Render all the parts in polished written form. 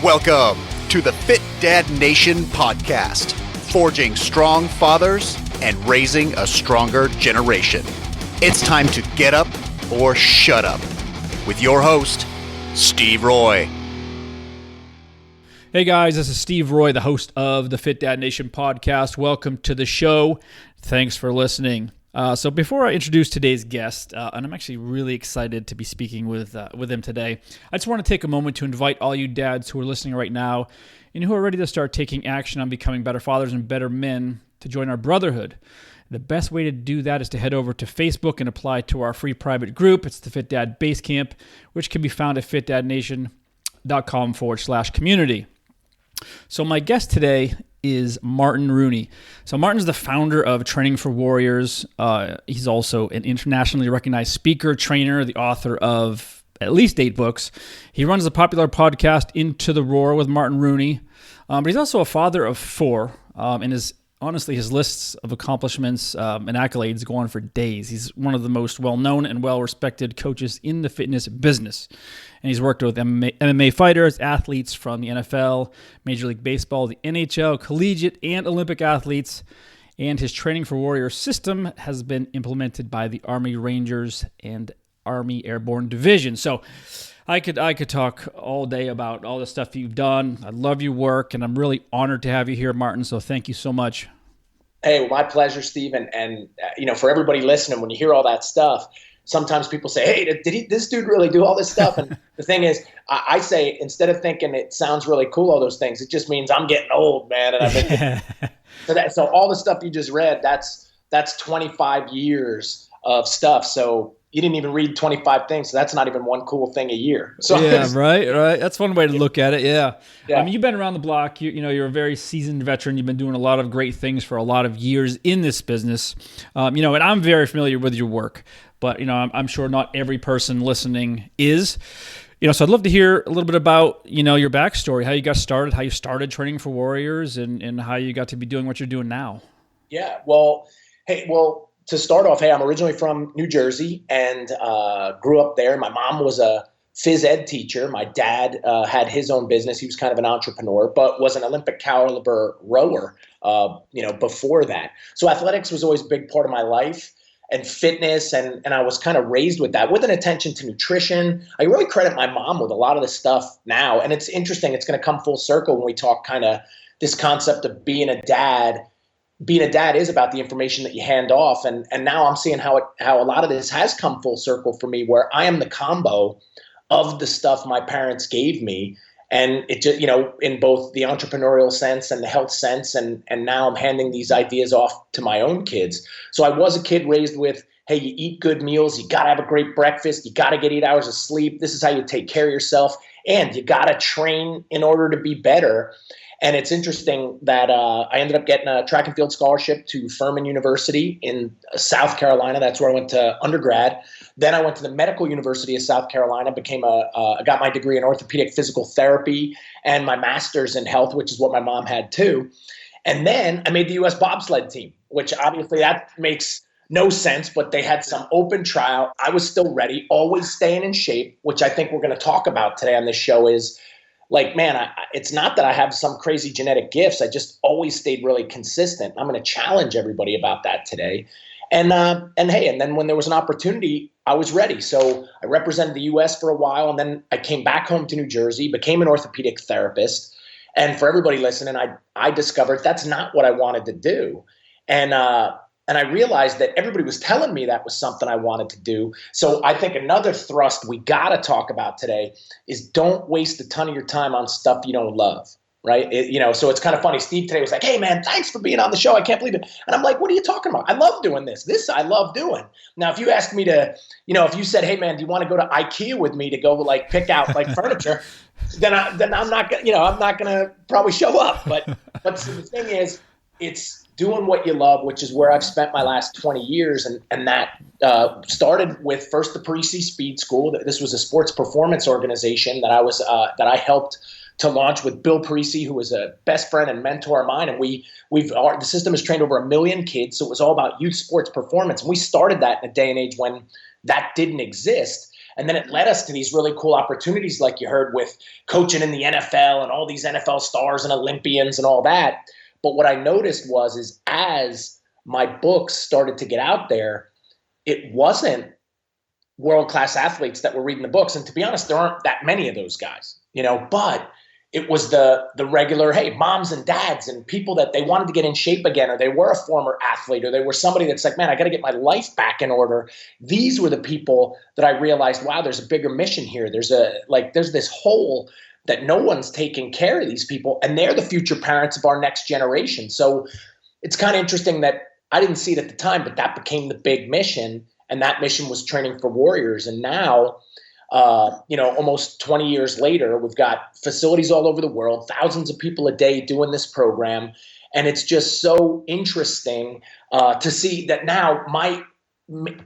Welcome to the Fit Dad Nation podcast, forging strong fathers and raising a stronger generation. It's time to get up or shut up with your host, Steve Roy. Hey guys, this is Steve Roy, the host of the Fit Dad Nation podcast. Welcome to the show. Thanks for listening. So before I introduce today's guest, and I'm actually really excited to be speaking with him today, I just want to take a moment to invite all you dads who are listening right now and who are ready to start taking action on becoming better fathers and better men to join our brotherhood. The best way to do that is to head over to Facebook and apply to our free private group. It's the Fit Dad Base Camp, which can be found at fitdadnation.com/community. So my guest today is Martin Rooney. So Martin's the founder of Training for Warriors. He's also an internationally recognized speaker, trainer, the author of at least 8 books. He runs the popular podcast Into the Roar with Martin Rooney. But he's also a father of 4, and his lists of accomplishments and accolades go on for days. He's one of the most well-known and well-respected coaches in the fitness business. And he's worked with MMA fighters, athletes from the NFL, Major League Baseball, the NHL, collegiate, and Olympic athletes. And his Training for Warriors system has been implemented by the Army Rangers and Army Airborne Division. So I could talk all day about all the stuff you've done. I love your work, and I'm really honored to have you here, Martin. So thank you so much. Hey, well, my pleasure, Steve. And for everybody listening, when you hear all that stuff, sometimes people say, hey, did this dude really do all this stuff? And the thing is, I say, instead of thinking it sounds really cool, all those things, it just means I'm getting old, man. And I've been so all the stuff you just read, that's 25 years of stuff. So you didn't even read 25 things, so that's not even one cool thing a year. So yeah, right. That's one way to look at it. Yeah. I mean, you've been around the block. You're a very seasoned veteran. You've been doing a lot of great things for a lot of years in this business. And I'm very familiar with your work, but I'm sure not every person listening is. So I'd love to hear a little bit about your backstory, how you got started, how you started Training for Warriors, and how you got to be doing what you're doing now. Yeah. To start off, I'm originally from New Jersey and grew up there. My mom was a phys ed teacher. My dad had his own business. He was kind of an entrepreneur, but was an Olympic caliber rower, before that. So athletics was always a big part of my life, and fitness, and I was kind of raised with that, with an attention to nutrition. I really credit my mom with a lot of this stuff now, and it's interesting. It's going to come full circle when we talk kind of this concept of being a dad. Being a dad is about the information that you hand off. And now I'm seeing how a lot of this has come full circle for me, where I am the combo of the stuff my parents gave me. And it just, in both the entrepreneurial sense and the health sense. And now I'm handing these ideas off to my own kids. So I was a kid raised with, hey, you eat good meals. You got to have a great breakfast. You got to get 8 hours of sleep. This is how you take care of yourself. And you got to train in order to be better. And it's interesting that I ended up getting a track and field scholarship to Furman University in South Carolina. That's where I went to undergrad. Then I went to the Medical University of South Carolina, got my degree in orthopedic physical therapy and my master's in health, which is what my mom had too. And then I made the U.S. bobsled team, which obviously that makes no sense, but they had some open trial. I was still ready, always staying in shape, which I think we're going to talk about today on this show is, it's not that I have some crazy genetic gifts. I just always stayed really consistent. I'm going to challenge everybody about that today. And then when there was an opportunity, I was ready. So I represented the U.S. for a while, and then I came back home to New Jersey, became an orthopedic therapist. And for everybody listening, I discovered that's not what I wanted to do. And I realized that everybody was telling me that was something I wanted to do. So I think another thrust we got to talk about today is don't waste a ton of your time on stuff you don't love, right? So it's kind of funny. Steve today was like, hey, man, thanks for being on the show. I can't believe it. And I'm like, what are you talking about? I love doing this. This I love doing. Now, if you asked me to, if you said, hey, man, do you want to go to IKEA with me to go pick out furniture, then I'm not going to probably show up. But the thing is, it's doing what you love, which is where I've spent my last 20 years. And that started with first the Parisi Speed School. This was a sports performance organization that I helped to launch with Bill Parisi, who was a best friend and mentor of mine. And the system has trained over 1 million kids. So it was all about youth sports performance. And we started that in a day and age when that didn't exist. And then it led us to these really cool opportunities, like you heard, with coaching in the NFL and all these NFL stars and Olympians and all that. But what I noticed is as my books started to get out there, it wasn't world-class athletes that were reading the books. And to be honest, there aren't that many of those guys, but it was the regular, hey, moms and dads and people that they wanted to get in shape again, or they were a former athlete, or they were somebody that's like, man, I got to get my life back in order. These were the people that I realized, wow, there's a bigger mission here. There's this hole that no one's taking care of these people, and they're the future parents of our next generation. So it's kind of interesting that I didn't see it at the time, but that became the big mission, and that mission was training for warriors. And now, almost 20 years later, we've got facilities all over the world, thousands of people a day doing this program. And it's just so interesting to see that now my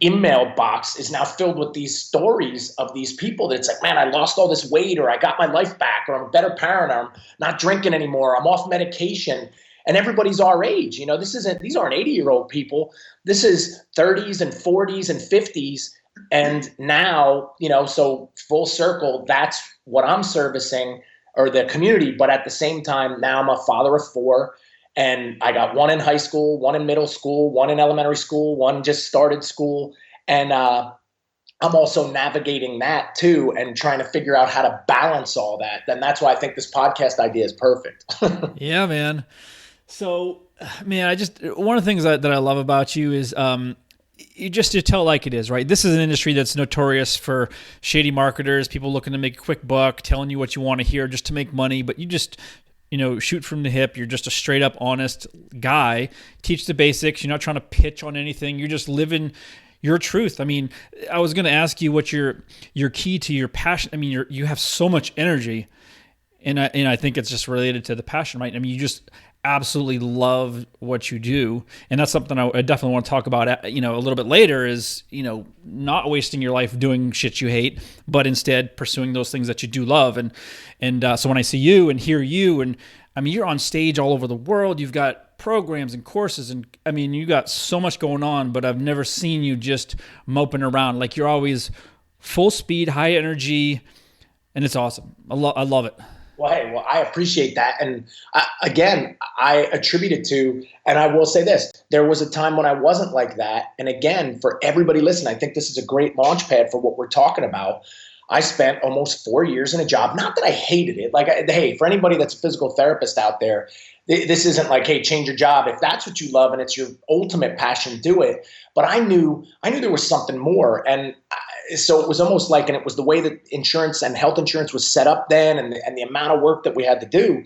email box is now filled with these stories of these people that's like, man, I lost all this weight, or I got my life back, or I'm a better parent, or I'm not drinking anymore, I'm off medication. And everybody's our age. These aren't 80-year-old people. This is 30s and 40s and 50s. And now, so full circle, that's what I'm servicing, or the community. But at the same time, now I'm a father of 4, and I got one in high school, one in middle school, one in elementary school, one just started school. And I'm also navigating that too, and trying to figure out how to balance all that. And that's why I think this podcast idea is perfect. Yeah, man. So, man, one of the things that I love about you is, you tell it like it is, right? This is an industry that's notorious for shady marketers, people looking to make a quick buck, telling you what you want to hear just to make money, but you just, shoot from the hip. You're just a straight up honest guy. Teach the basics. You're not trying to pitch on anything. You're just living your truth. I mean, I was going to ask you what your key to your passion. I mean, you have so much energy, and I think it's just related to the passion, right? I mean, you just absolutely love what you do, and that's something I definitely want to talk about a little bit later, is not wasting your life doing shit you hate, but instead pursuing those things that you do love. And so when I see you and hear you, and I mean, you're on stage all over the world, you've got programs and courses, and I mean, you got so much going on, but I've never seen you just moping around. Like, you're always full speed, high energy, and it's awesome. I love it. Well, hey, I appreciate that. And I attribute it to, and I will say this, there was a time when I wasn't like that. And again, for everybody listening, I think this is a great launch pad for what we're talking about. I spent almost 4 years in a job. Not that I hated it. Hey, for anybody that's a physical therapist out there, this isn't like, hey, change your job. If that's what you love and it's your ultimate passion, do it. But I knew there was something more. And so it was almost like, and it was the way that insurance and health insurance was set up then, and the amount of work that we had to do.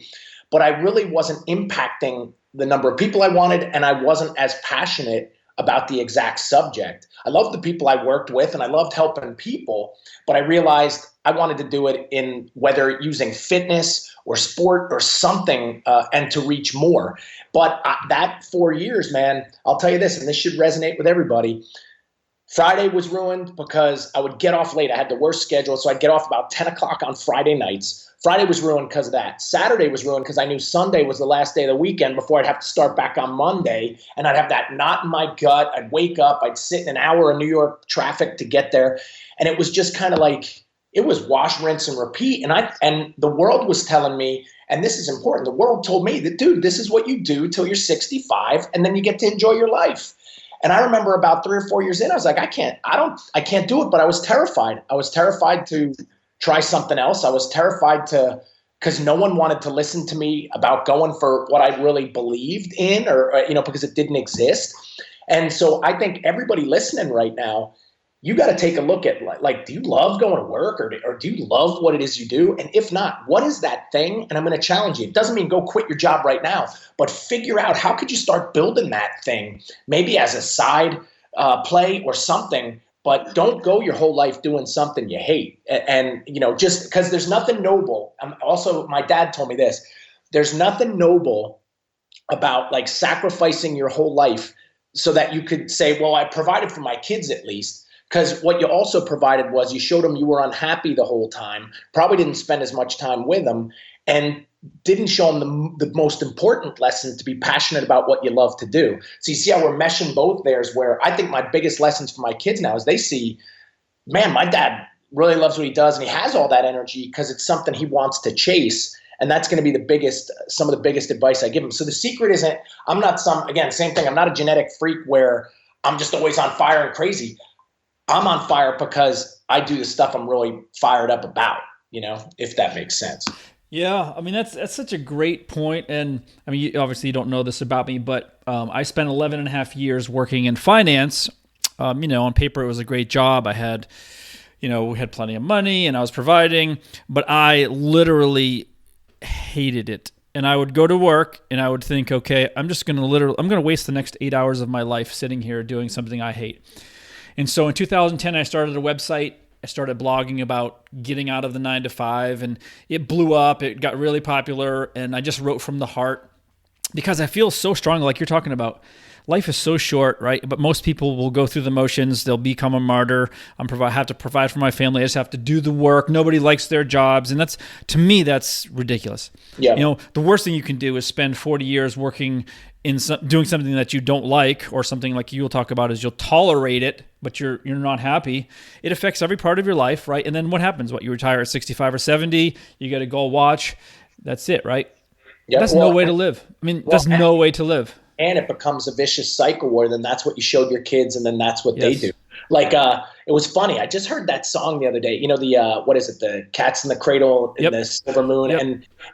But I really wasn't impacting the number of people I wanted, and I wasn't as passionate about the exact subject. I loved the people I worked with, and I loved helping people, but I realized I wanted to do it in whether using fitness or sport or something, and to reach more. But that 4 years, man, I'll tell you this, and this should resonate with everybody. Friday was ruined because I would get off late. I had the worst schedule, so I'd get off about 10 o'clock on Friday nights. Friday was ruined because of that. Saturday was ruined because I knew Sunday was the last day of the weekend before I'd have to start back on Monday, and I'd have that knot in my gut. I'd wake up, I'd sit in an hour of New York traffic to get there, and it was just kind of like, it was wash, rinse, and repeat. And the world was telling me, and this is important, the world told me that, dude, this is what you do till you're 65, and then you get to enjoy your life. And I remember about 3 or 4 years in, I was like, I can't do it. But I was terrified. I was terrified to try something else. I was terrified because no one wanted to listen to me about going for what I really believed in, or because it didn't exist. And so I think everybody listening right now, you got to take a look at, like, do you love going to work, or do you love what it is you do? And if not, what is that thing? And I'm going to challenge you. It doesn't mean go quit your job right now, but figure out how could you start building that thing, maybe as a side play or something, but don't go your whole life doing something you hate. And just because there's nothing noble. Also, my dad told me this, there's nothing noble about like sacrificing your whole life so that you could say, well, I provided for my kids at least. Because what you also provided was you showed them you were unhappy the whole time, probably didn't spend as much time with them, and didn't show them the most important lesson, to be passionate about what you love to do. So you see how we're meshing both there, is where I think my biggest lessons for my kids now is they see, man, my dad really loves what he does, and he has all that energy because it's something he wants to chase. And that's going to be some of the biggest advice I give him. So the secret isn't, same thing. I'm not a genetic freak where I'm just always on fire and crazy. I'm on fire because I do the stuff I'm really fired up about, if that makes sense. Yeah, I mean, that's such a great point. And I mean, obviously you don't know this about me, but I spent 11 and a half years working in finance. On paper, it was a great job. I had, we had plenty of money and I was providing, but I literally hated it. And I would go to work and I would think, okay, I'm going to waste the next 8 hours of my life sitting here doing something I hate. And so in 2010, I started a website. I started blogging about getting out of the 9-to-5, and it blew up. It got really popular, and I just wrote from the heart because I feel so strong, like you're talking about. Life is so short, right? But most people will go through the motions. They'll become a martyr. I have to provide for my family. I just have to do the work. Nobody likes their jobs, and to me, that's ridiculous. Yeah. The worst thing you can do is spend 40 years working doing something that you don't like, or something like you'll talk about is you'll tolerate it, but you're not happy. It affects every part of your life, right? And then what happens? You retire at 65 or 70, you get a gold watch. That's it, right? Yeah. That's no way to live. I mean, that's no way to live. And it becomes a vicious cycle where then that's what you showed your kids, and then that's what they do. Like, it was funny. I just heard that song the other day. What is it? The Cats in the Cradle in the Silver Moon. Yep.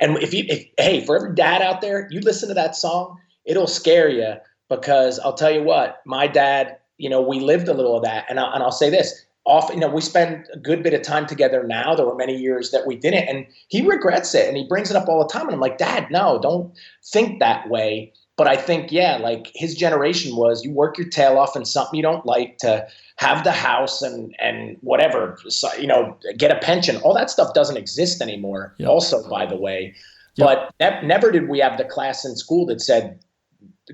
And if for every dad out there, you listen to that song, it'll scare you, because I'll tell you what, my dad, we lived a little of that. And I'll say this, often, we spend a good bit of time together now. There were many years that we didn't, and he regrets it, and he brings it up all the time. And I'm like, Dad, no, don't think that way. But I think, like his generation was, you work your tail off in something you don't like to have the house and whatever, so, get a pension. All that stuff doesn't exist anymore. Yep. Also, by the way, but never did we have the class in school that said,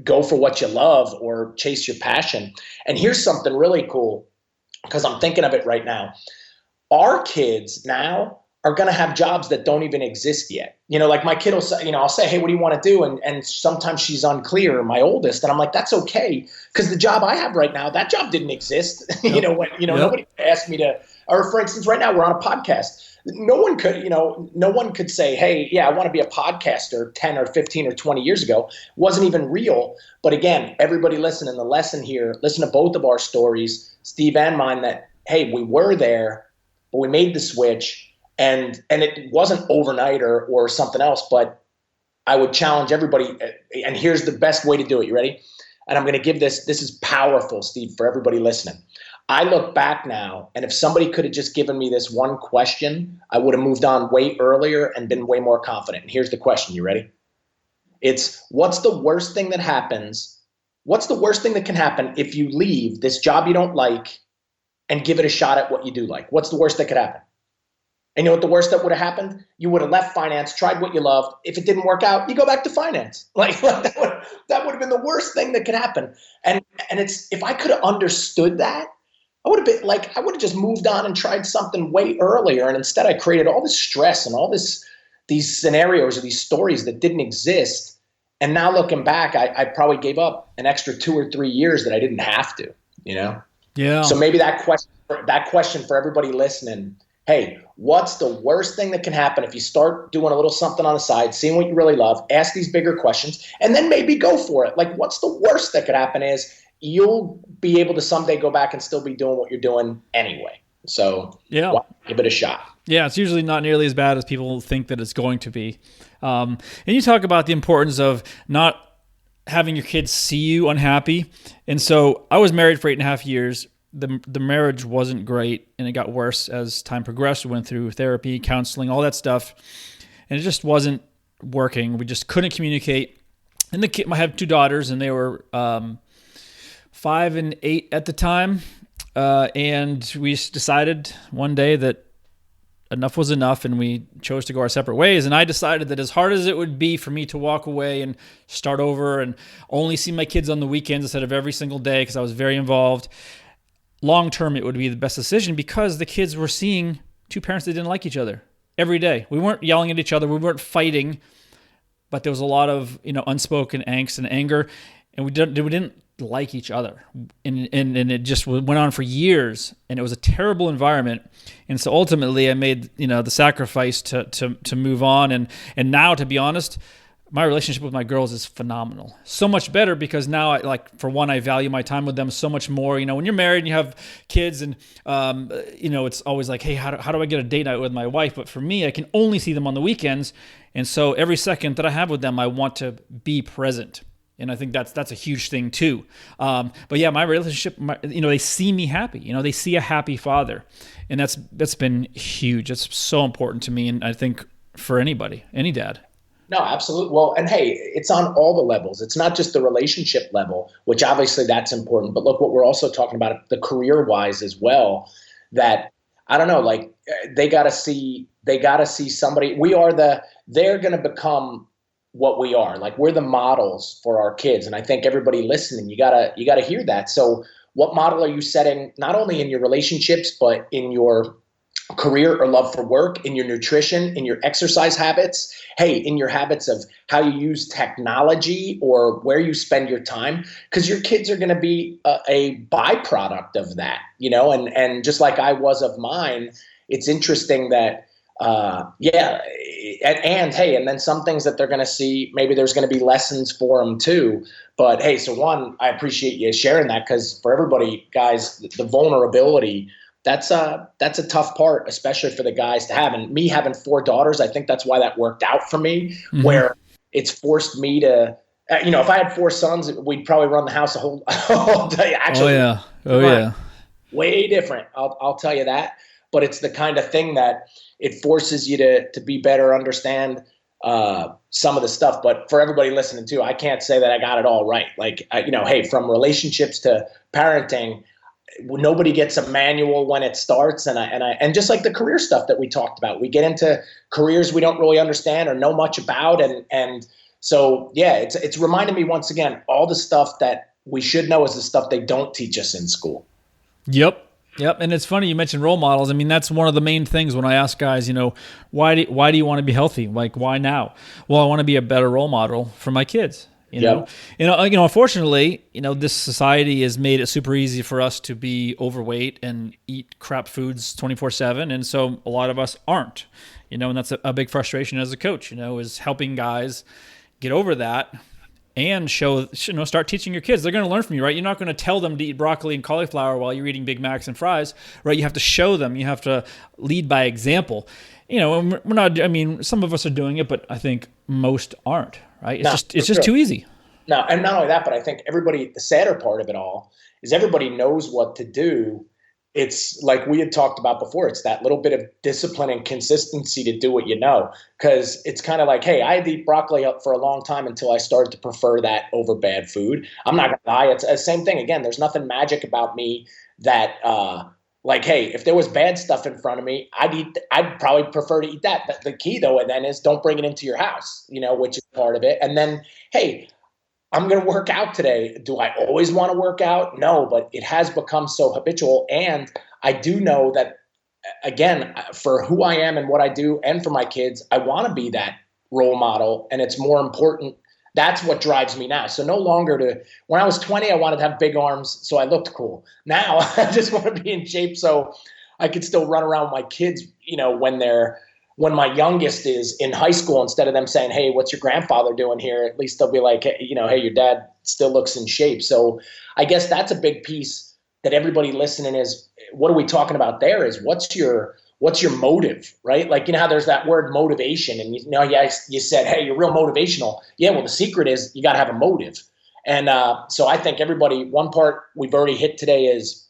go for what you love or chase your passion. And here's something really cool, because I'm thinking of it right now. Our kids now are going to have jobs that don't even exist yet. Like my kid will say, I'll say, hey, what do you want to do? And sometimes she's unclear, my oldest. And I'm like, that's okay. Because the job I have right now, that job didn't exist. Yep. Nobody asked me to, or for instance, right now we're on a podcast. No one could say, hey, yeah, I want to be a podcaster 10 or 15 or 20 years ago. It wasn't even real. But again, everybody listening, the lesson here, listen to both of our stories, Steve and mine, that, hey, we were there, but we made the switch. And it wasn't overnight or something else, but I would challenge everybody. And here's the best way to do it. You ready? And I'm going to give this is powerful, Steve, for everybody listening. I look back now, and if somebody could have just given me this one question, I would have moved on way earlier and been way more confident. And here's the question. You ready? It's, what's the worst thing that happens? What's the worst thing that can happen if you leave this job you don't like and give it a shot at what you do like? What's the worst that could happen? And you know what the worst that would have happened? You would have left finance, tried what you loved. If it didn't work out, you go back to finance. Like that would have been the worst thing that could happen. And it's, if I could have understood that, I would have just moved on and tried something way earlier. And instead I created all this stress and all these scenarios or these stories that didn't exist. And now looking back, I probably gave up an extra 2 or 3 years that I didn't have to, Yeah. So maybe that question for everybody listening, hey, what's the worst thing that can happen if you start doing a little something on the side, seeing what you really love, ask these bigger questions, and then maybe go for it. Like, what's the worst that could happen is you'll be able to someday go back and still be doing what you're doing anyway. So give it a shot. Yeah, it's usually not nearly as bad as people think that it's going to be. And you talk about the importance of not having your kids see you unhappy. And so I was married for 8.5 years. The marriage wasn't great, and it got worse as time progressed. We went through therapy, counseling, all that stuff, and it just wasn't working. We just couldn't communicate. And I have 2 daughters, and they were 5 and 8 at the time, and we decided one day that enough was enough, and we chose to go our separate ways. And I decided that as hard as it would be for me to walk away and start over and only see my kids on the weekends instead of every single day, because I was very involved, long term, it would be the best decision, because the kids were seeing 2 parents that didn't like each other every day. We weren't yelling at each other. We weren't fighting, but there was a lot of, unspoken angst and anger. and we didn't like each other, and it just went on for years, and it was a terrible environment. And so ultimately I made, the sacrifice to move on, and now, to be honest, my relationship with my girls is phenomenal. So much better, because now for one, I value my time with them so much more. When you're married and you have kids, and it's always like, hey, how do I get a date night with my wife? But for me, I can only see them on the weekends, and so every second that I have with them, I want to be present. And I think that's a huge thing too. But yeah, my relationship, they see me happy. They see a happy father, and that's been huge. That's so important to me, and I think for anybody, any dad. No, absolutely. Well, and hey, it's on all the levels. It's not just the relationship level, which obviously that's important. But look, what we're also talking about, the career-wise as well. That I don't know, like they got to see somebody. They're going to become what we are. Like, we're the models for our kids. And I think everybody listening, you gotta hear that. So what model are you setting, not only in your relationships, but in your career or love for work, in your nutrition, in your exercise habits, in your habits of how you use technology or where you spend your time, because your kids are going to be a byproduct of that, and just like I was of mine. It's interesting that and then some things that they're going to see, maybe there's going to be lessons for them too. But hey, so one, I appreciate you sharing that, because for everybody, guys, the vulnerability, that's a tough part, especially for the guys to have. And me having 4 daughters, I think that's why that worked out for me, where it's forced me to, if I had 4 sons, we'd probably run the house all day. Actually, yeah. Way different. I'll tell you that. But it's the kind of thing that it forces you to be better, understand some of the stuff. But for everybody listening too, I can't say that I got it all right. Like, hey, from relationships to parenting, nobody gets a manual when it starts. And just like the career stuff that we talked about, we get into careers we don't really understand or know much about. And so, yeah, it's reminding me once again, all the stuff that we should know is the stuff they don't teach us in school. Yep. And it's funny you mentioned role models. I mean, that's one of the main things when I ask guys, why do you want to be healthy? Like, why now? Well, I want to be a better role model for my kids. Unfortunately, this society has made it super easy for us to be overweight and eat crap foods 24/7. And so a lot of us aren't, and that's a big frustration as a coach, is helping guys get over that and start teaching your kids. They're going to learn from you, right? You're not going to tell them to eat broccoli and cauliflower while you're eating Big Macs and fries, right? You have to show them. You have to lead by example. And we're not, some of us are doing it, but I think most aren't, right? It's just too easy. No, and not only that, but I think the sadder part of it all is everybody knows what to do. It's like we had talked about before. It's that little bit of discipline and consistency to do what you know. Because it's kind of like, hey, I had to eat broccoli up for a long time until I started to prefer that over bad food. I'm not going to lie. It's the same thing. Again, there's nothing magic about me that hey, if there was bad stuff in front of me, I'd probably prefer to eat that. But the key, though, then is don't bring it into your house, which is part of it. And then, hey, I'm going to work out today. Do I always want to work out? No, but it has become so habitual. And I do know that, again, for who I am and what I do and for my kids, I want to be that role model. And it's more important. That's what drives me now. So no longer when I was 20, I wanted to have big arms so I looked cool. Now I just want to be in shape so I could still run around with my kids, when my youngest is in high school, instead of them saying, hey, what's your grandfather doing here? At least they'll be like, hey, your dad still looks in shape. So I guess that's a big piece that everybody listening is, what are we talking about there is what's your motive, right? Like, how there's that word motivation and you said, hey, you're real motivational. Yeah. Well, the secret is you got to have a motive. And so I think everybody, one part we've already hit today is,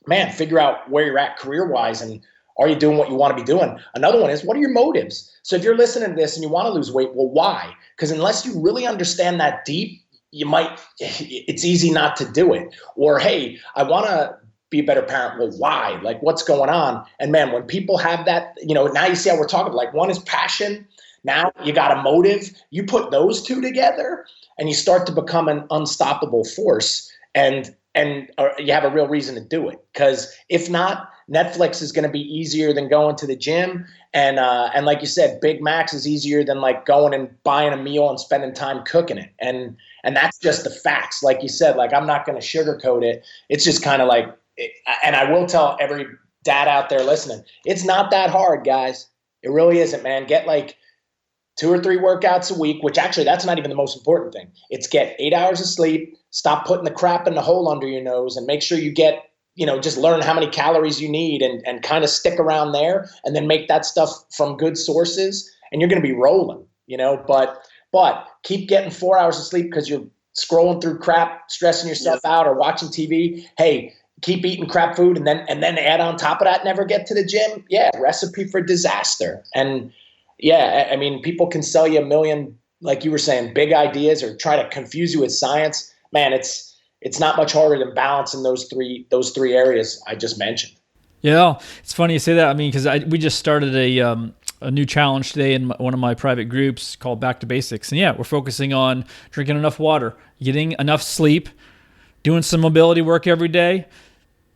man, figure out where you're at career-wise and are you doing what you want to be doing? Another one is, what are your motives? So if you're listening to this and you want to lose weight, well, why? Because unless you really understand that deep, it's easy not to do it. Or, hey, I want to be a better parent. Well, why? Like, what's going on? And man, when people have that, now you see how we're talking, like one is passion. Now you got a motive. You put those two together and you start to become an unstoppable force. And you have a real reason to do it. Because if not, Netflix is going to be easier than going to the gym. And like you said, Big Macs is easier than like going and buying a meal and spending time cooking it. And that's just the facts. Like you said, like, I'm not going to sugarcoat it. It's just kind of like, and I will tell every dad out there listening, it's not that hard, guys. It really isn't, man. Get like 2 or 3 workouts a week, which actually that's not even the most important thing. It's get 8 hours of sleep, stop putting the crap in the hole under your nose, and make sure you get, just learn how many calories you need and kind of stick around there, and then make that stuff from good sources, and you're going to be rolling, but keep getting 4 hours of sleep because you're scrolling through crap, stressing yourself out, or watching TV. Hey, keep eating crap food, and then add on top of that, never get to the gym. Yeah, recipe for disaster. And yeah, I mean, people can sell you a million, like you were saying, big ideas, or try to confuse you with science. Man, it's not much harder than balancing those three areas I just mentioned. Yeah, it's funny you say that. I mean, because we just started a new challenge today in one of my private groups called Back to Basics. And yeah, we're focusing on drinking enough water, getting enough sleep, doing some mobility work every day,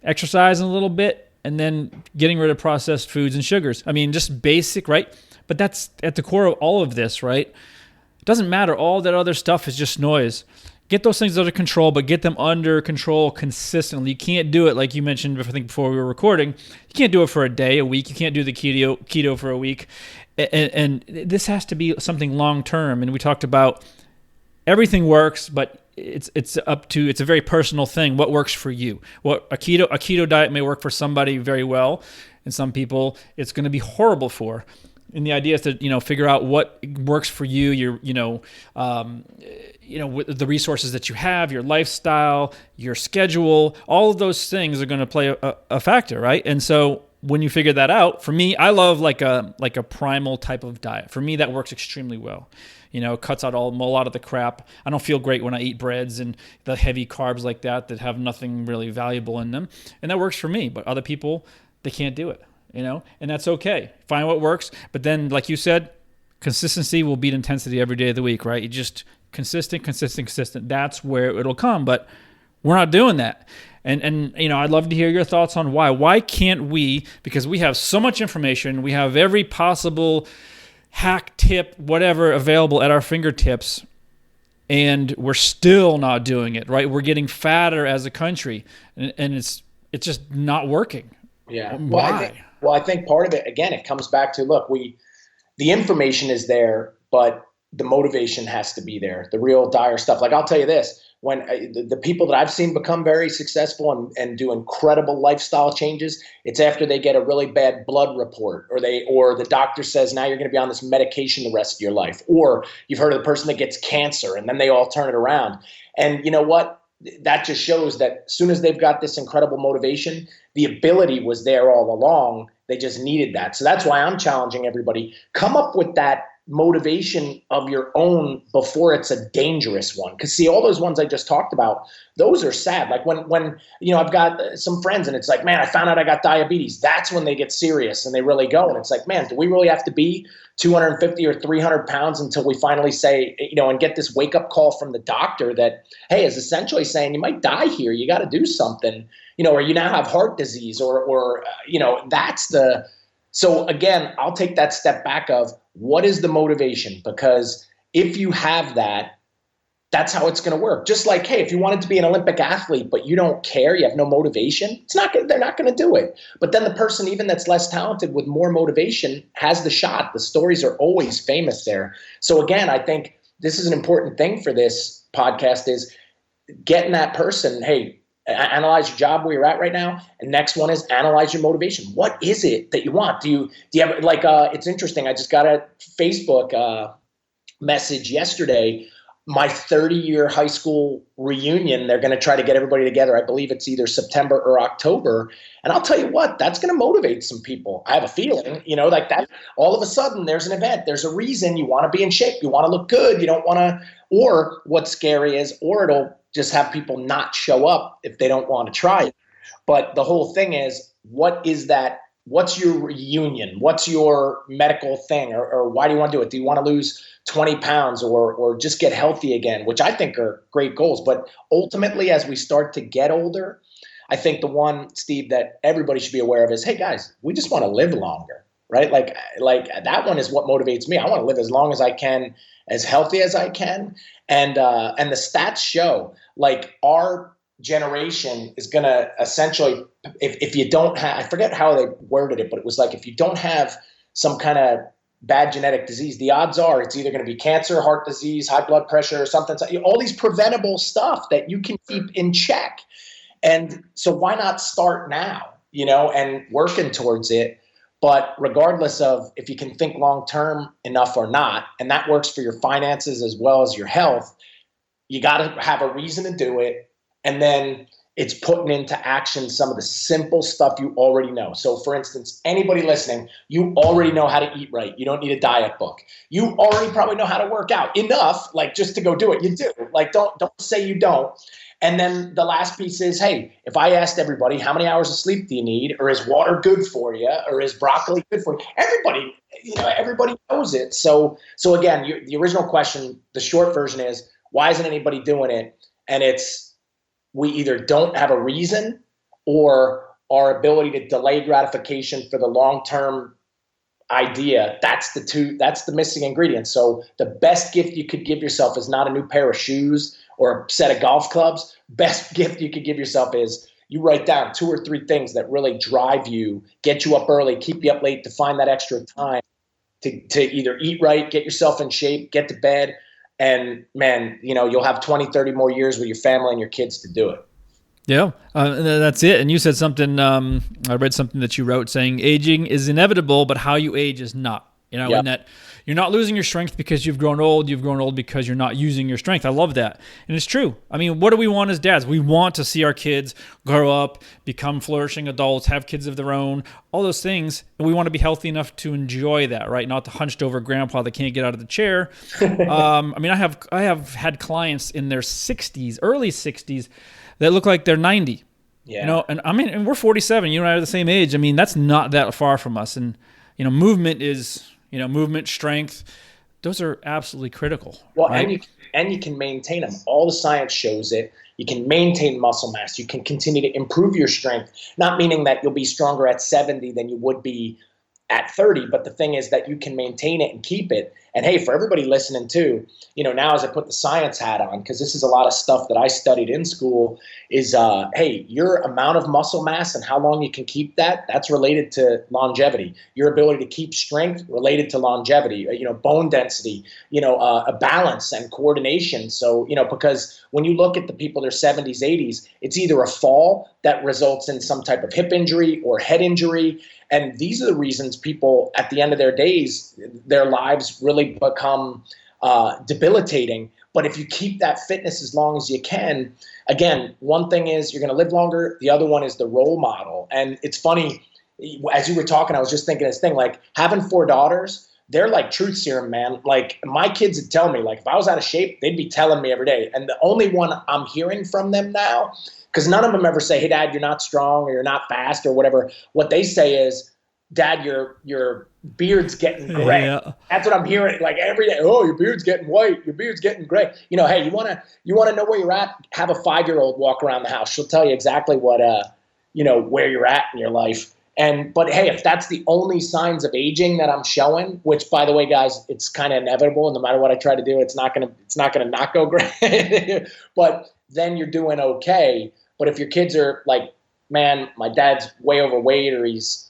exercising a little bit, and then getting rid of processed foods and sugars. I mean, just basic, right? But that's at the core of all of this, right? It doesn't matter. All that other stuff is just noise. Get those things under control, but get them under control consistently. You can't do it, like you mentioned, I think before we were recording. You can't do it for a day, a week. You can't do the keto for a week. And this has to be something long-term. And we talked about everything works, but it's a very personal thing. What works for you? What a keto diet may work for somebody very well, and some people it's going to be horrible for. And the idea is to figure out what works for you. With the resources that you have, your lifestyle, your schedule, all of those things are going to play a factor, right? And so when you figure that out, for me, I love like a primal type of diet. For me, that works extremely well. It cuts out a lot of the crap. I don't feel great when I eat breads and the heavy carbs like that have nothing really valuable in them. And that works for me, but other people, they can't do it. And that's okay. Find what works. But then, like you said, consistency will beat intensity every day of the week, right? You just consistent. That's where it'll come. But we're not doing that. And I'd love to hear your thoughts on why. Why can't we? Because we have so much information. We have every possible hack, tip, whatever available at our fingertips. And we're still not doing it, right? We're getting fatter as a country. And it's just not working. Yeah. Why? Well, I think part of it, again, it comes back to, look, the information is there, but the motivation has to be there, the real dire stuff. Like, I'll tell you this, when the people that I've seen become very successful and do incredible lifestyle changes, it's after they get a really bad blood report, or the doctor says, now you're going to be on this medication the rest of your life. Or you've heard of the person that gets cancer and then they all turn it around. And you know what? That just shows that as soon as they've got this incredible motivation, the ability was there all along. They just needed that. So that's why I'm challenging everybody. Come up with that motivation of your own before it's a dangerous one. Because see, all those ones I just talked about, those are sad. Like when I've got some friends and it's like, man, I found out I got diabetes. That's when they get serious and they really go. And it's like, man, do we really have to be 250 or 300 pounds until we finally say, and get this wake up call from the doctor that, hey, is essentially saying you might die here. You got to do something, or you now have heart disease or that's the. So again, I'll take that step back of what is the motivation? Because if you have that, that's how it's going to work. Just like, hey, if you wanted to be an Olympic athlete, but you don't care, you have no motivation, they're not going to do it. But then the person even that's less talented with more motivation has the shot. The stories are always famous there. So again, I think this is an important thing for this podcast is getting that person, hey, analyze your job where you're at right now. And next one is analyze your motivation. What is it that you want? Do you have it's interesting. I just got a Facebook message yesterday. My 30-year high school reunion, they're going to try to get everybody together. I believe it's either September or October. And I'll tell you what, that's going to motivate some people. I have a feeling, like that. All of a sudden, there's an event. There's a reason you want to be in shape. You want to look good. You don't want to, or what's scary is, or it'll just have people not show up if they don't want to try it. But the whole thing is, what is that? What's your reunion? What's your medical thing? Or why do you want to do it? Do you want to lose 20 pounds or just get healthy again, which I think are great goals. But ultimately, as we start to get older, I think the one, Steve, that everybody should be aware of is, hey guys, we just want to live longer, right? Like that one is what motivates me. I want to live as long as I can, as healthy as I can. And the stats show like our generation is going to essentially, if you don't have, I forget how they worded it, but it was like, if you don't have some kind of bad genetic disease, the odds are it's either going to be cancer, heart disease, high blood pressure, or something, all these preventable stuff that you can keep in check. And so why not start now, and working towards it. But regardless of if you can think long-term enough or not, and that works for your finances as well as your health, you got to have a reason to do it. And then it's putting into action some of the simple stuff you already know. So for instance, anybody listening, you already know how to eat right. You don't need a diet book. You already probably know how to work out enough, like just to go do it. You do. Like, don't say you don't. And then the last piece is, hey, if I asked everybody, how many hours of sleep do you need? Or is water good for you? Or is broccoli good for you? Everybody knows it. So again, the original question, the short version is, why isn't anybody doing it? And it's, we either don't have a reason, or our ability to delay gratification for the long-term idea. That's the missing ingredient. So the best gift you could give yourself is not a new pair of shoes or a set of golf clubs. Best gift you could give yourself is you write down 2 or 3 things that really drive you, get you up early, keep you up late, to find that extra time to either eat right, get yourself in shape, get to bed. And man, you'll have 20, 30 more years with your family and your kids to do it. Yeah, that's it. And you said something, I read something that you wrote saying aging is inevitable, but how you age is not. And that you're not losing your strength because you've grown old because you're not using your strength. I love that. And it's true. I mean, what do we want as dads? We want to see our kids grow up, become flourishing adults, have kids of their own, all those things. And we want to be healthy enough to enjoy that, right? Not the hunched over grandpa that can't get out of the chair. I have had clients in their 60s, early 60s, that look like they're 90. Yeah. And we're 47. You and I are the same age. I mean, that's not that far from us. And, movement is, movement, strength, those are absolutely critical. Well, right? and you can maintain them. All the science shows it. You can maintain muscle mass. You can continue to improve your strength, not meaning that you'll be stronger at 70 than you would be at 30. But the thing is that you can maintain it and keep it. And hey, for everybody listening too, now as I put the science hat on, because this is a lot of stuff that I studied in school, is hey, your amount of muscle mass and how long you can keep that's related to longevity. Your ability to keep strength related to longevity, bone density, a balance and coordination. So, because when you look at the people in their 70s, 80s, it's either a fall that results in some type of hip injury or head injury. And these are the reasons people at the end of their days, their lives really become debilitating. But if you keep that fitness as long as you can, again, one thing is you're going to live longer. The other one is the role model. And it's funny, as you were talking, I was just thinking this thing, like having 4 daughters, they're like truth serum, man. Like my kids would tell me, like if I was out of shape, they'd be telling me every day. And the only one I'm hearing from them now, because none of them ever say, hey, Dad, you're not strong or you're not fast or whatever. What they say is, Dad, your beard's getting gray. Yeah. That's what I'm hearing like every day. Oh, your beard's getting white. Your beard's getting gray. Hey, you wanna know where you're at? Have a 5-year-old walk around the house. She'll tell you exactly what where you're at in your life. But hey, if that's the only signs of aging that I'm showing, which by the way, guys, it's kind of inevitable, and no matter what I try to do, it's not gonna not go great. But then you're doing okay. But if your kids are like, man, my dad's way overweight, or he's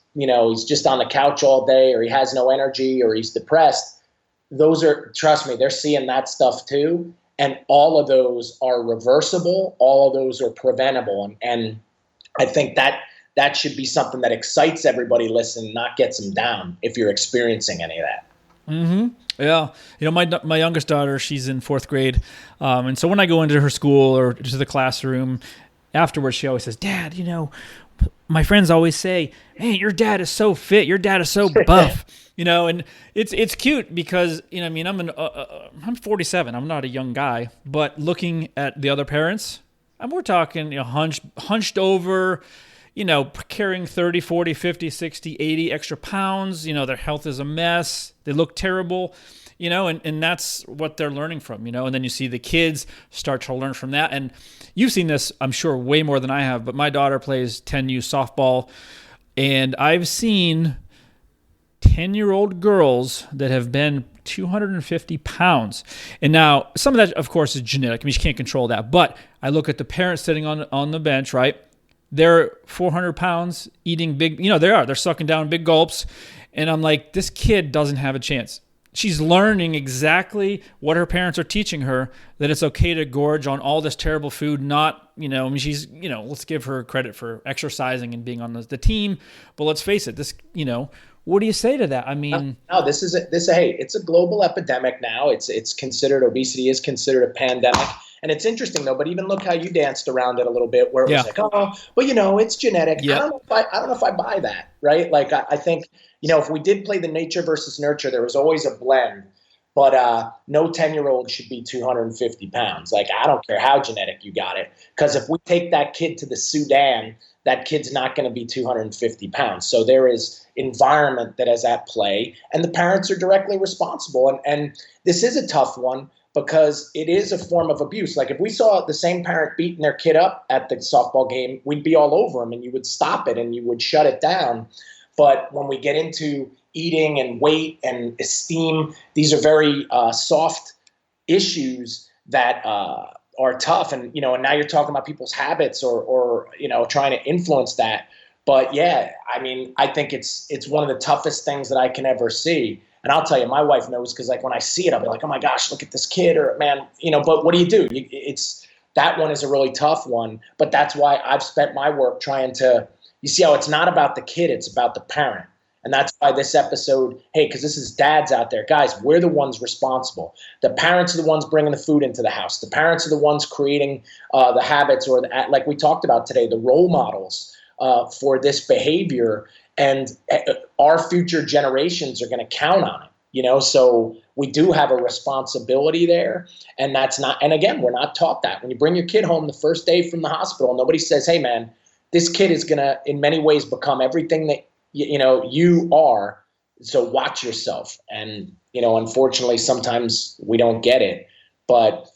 just on the couch all day, or he has no energy, or he's depressed. Trust me, they're seeing that stuff too. And all of those are reversible. All of those are preventable. And I think that should be something that excites everybody listening, not gets them down if you're experiencing any of that. Mm-hmm. Yeah. My youngest daughter, she's in 4th grade. And so when I go into her school or to the classroom afterwards, she always says, Dad, my friends always say, hey, your dad is so fit. Your dad is so buff, and it's cute because, I'm 47. I'm not a young guy, but looking at the other parents, we're talking, hunched over, carrying 30, 40, 50, 60, 80 extra pounds. Their health is a mess. They look terrible. and that's what they're learning from, and then you see the kids start to learn from that. And you've seen this, I'm sure, way more than I have, but my daughter plays 10U softball, and I've seen 10-year-old girls that have been 250 pounds. And now some of that, of course, is genetic. I mean, you can't control that. But I look at the parents sitting on the bench, right? They're 400 pounds eating big, they're sucking down big gulps. And I'm like, this kid doesn't have a chance. She's learning exactly what her parents are teaching her, that it's okay to gorge on all this terrible food, not, she's, let's give her credit for exercising and being on the team. But let's face it, this, what do you say to that? I mean, no, hey, it's a global epidemic now. It's considered, obesity is considered a pandemic. And it's interesting though, but even look how you danced around it a little bit, where it was like, oh, well, it's genetic. Yeah. I don't know if I buy that, right? Like I think, if we did play the nature versus nurture, there was always a blend. But no 10-year-old should be 250 pounds. Like, I don't care how genetic you got it. Because if we take that kid to the Sudan, that kid's not going to be 250 pounds. So there is environment that is at play, and the parents are directly responsible. And this is a tough one because it is a form of abuse. Like, if we saw the same parent beating their kid up at the softball game, we'd be all over them, and you would stop it and you would shut it down. But when we get into eating and weight and esteem, these are very soft issues that are tough. And, and now you're talking about people's habits or trying to influence that. But yeah, I mean, I think it's one of the toughest things that I can ever see. And I'll tell you, my wife knows, because like when I see it, I'll be like, oh my gosh, look at this kid, or man, but what do? That one is a really tough one. But that's why I've spent my work trying to, you see how it's not about the kid, it's about the parent. And that's why this episode, hey, because this is dads out there. Guys, we're the ones responsible. The parents are the ones bringing the food into the house. The parents are the ones creating the habits, or like we talked about today, the role models for this behavior. And our future generations are going to count on it, So we do have a responsibility there. And that's not, and again, we're not taught that. When you bring your kid home the first day from the hospital, nobody says, hey, man, this kid is going to, in many ways, become everything that you are, so watch yourself. And, unfortunately, sometimes we don't get it. But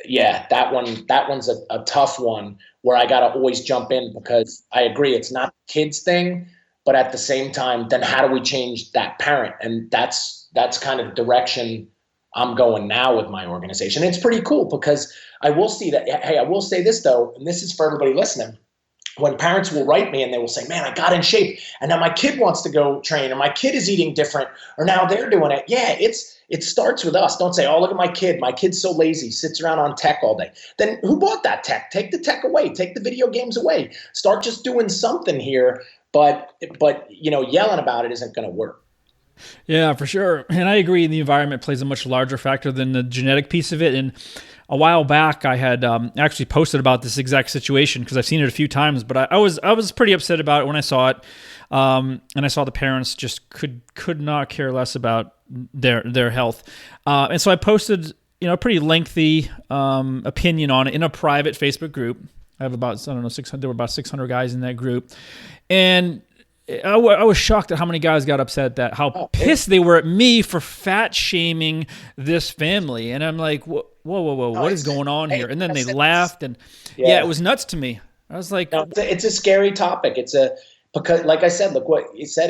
yeah, that one's a tough one where I got to always jump in, because I agree, it's not the kid's thing, but at the same time, then how do we change that parent? And that's kind of the direction I'm going now with my organization. It's pretty cool, because I will see that, hey, I will say this though, and this is for everybody listening. When parents will write me and they will say, man, I got in shape and now my kid wants to go train, or my kid is eating different, or now they're doing it. Yeah, it starts with us. Don't say, oh, look at my kid. My kid's so lazy, sits around on tech all day. Then who bought that tech? Take the tech away. Take the video games away. Start just doing something here. But yelling about it isn't going to work. Yeah, for sure. And I agree, the environment plays a much larger factor than the genetic piece of it. And a while back, I had actually posted about this exact situation, because I've seen it a few times, but I was pretty upset about it when I saw it. And I saw the parents just could not care less about their health. And so I posted, a pretty lengthy opinion on it in a private Facebook group. I have about, 600, there were about 600 guys in that group. And I was shocked at how many guys got upset at that, how pissed they were at me for fat shaming this family. And I'm like, whoa, what is going on here? And then they laughed, and it was nuts to me. I was like, no, it's a scary topic. Because like I said, look what you said.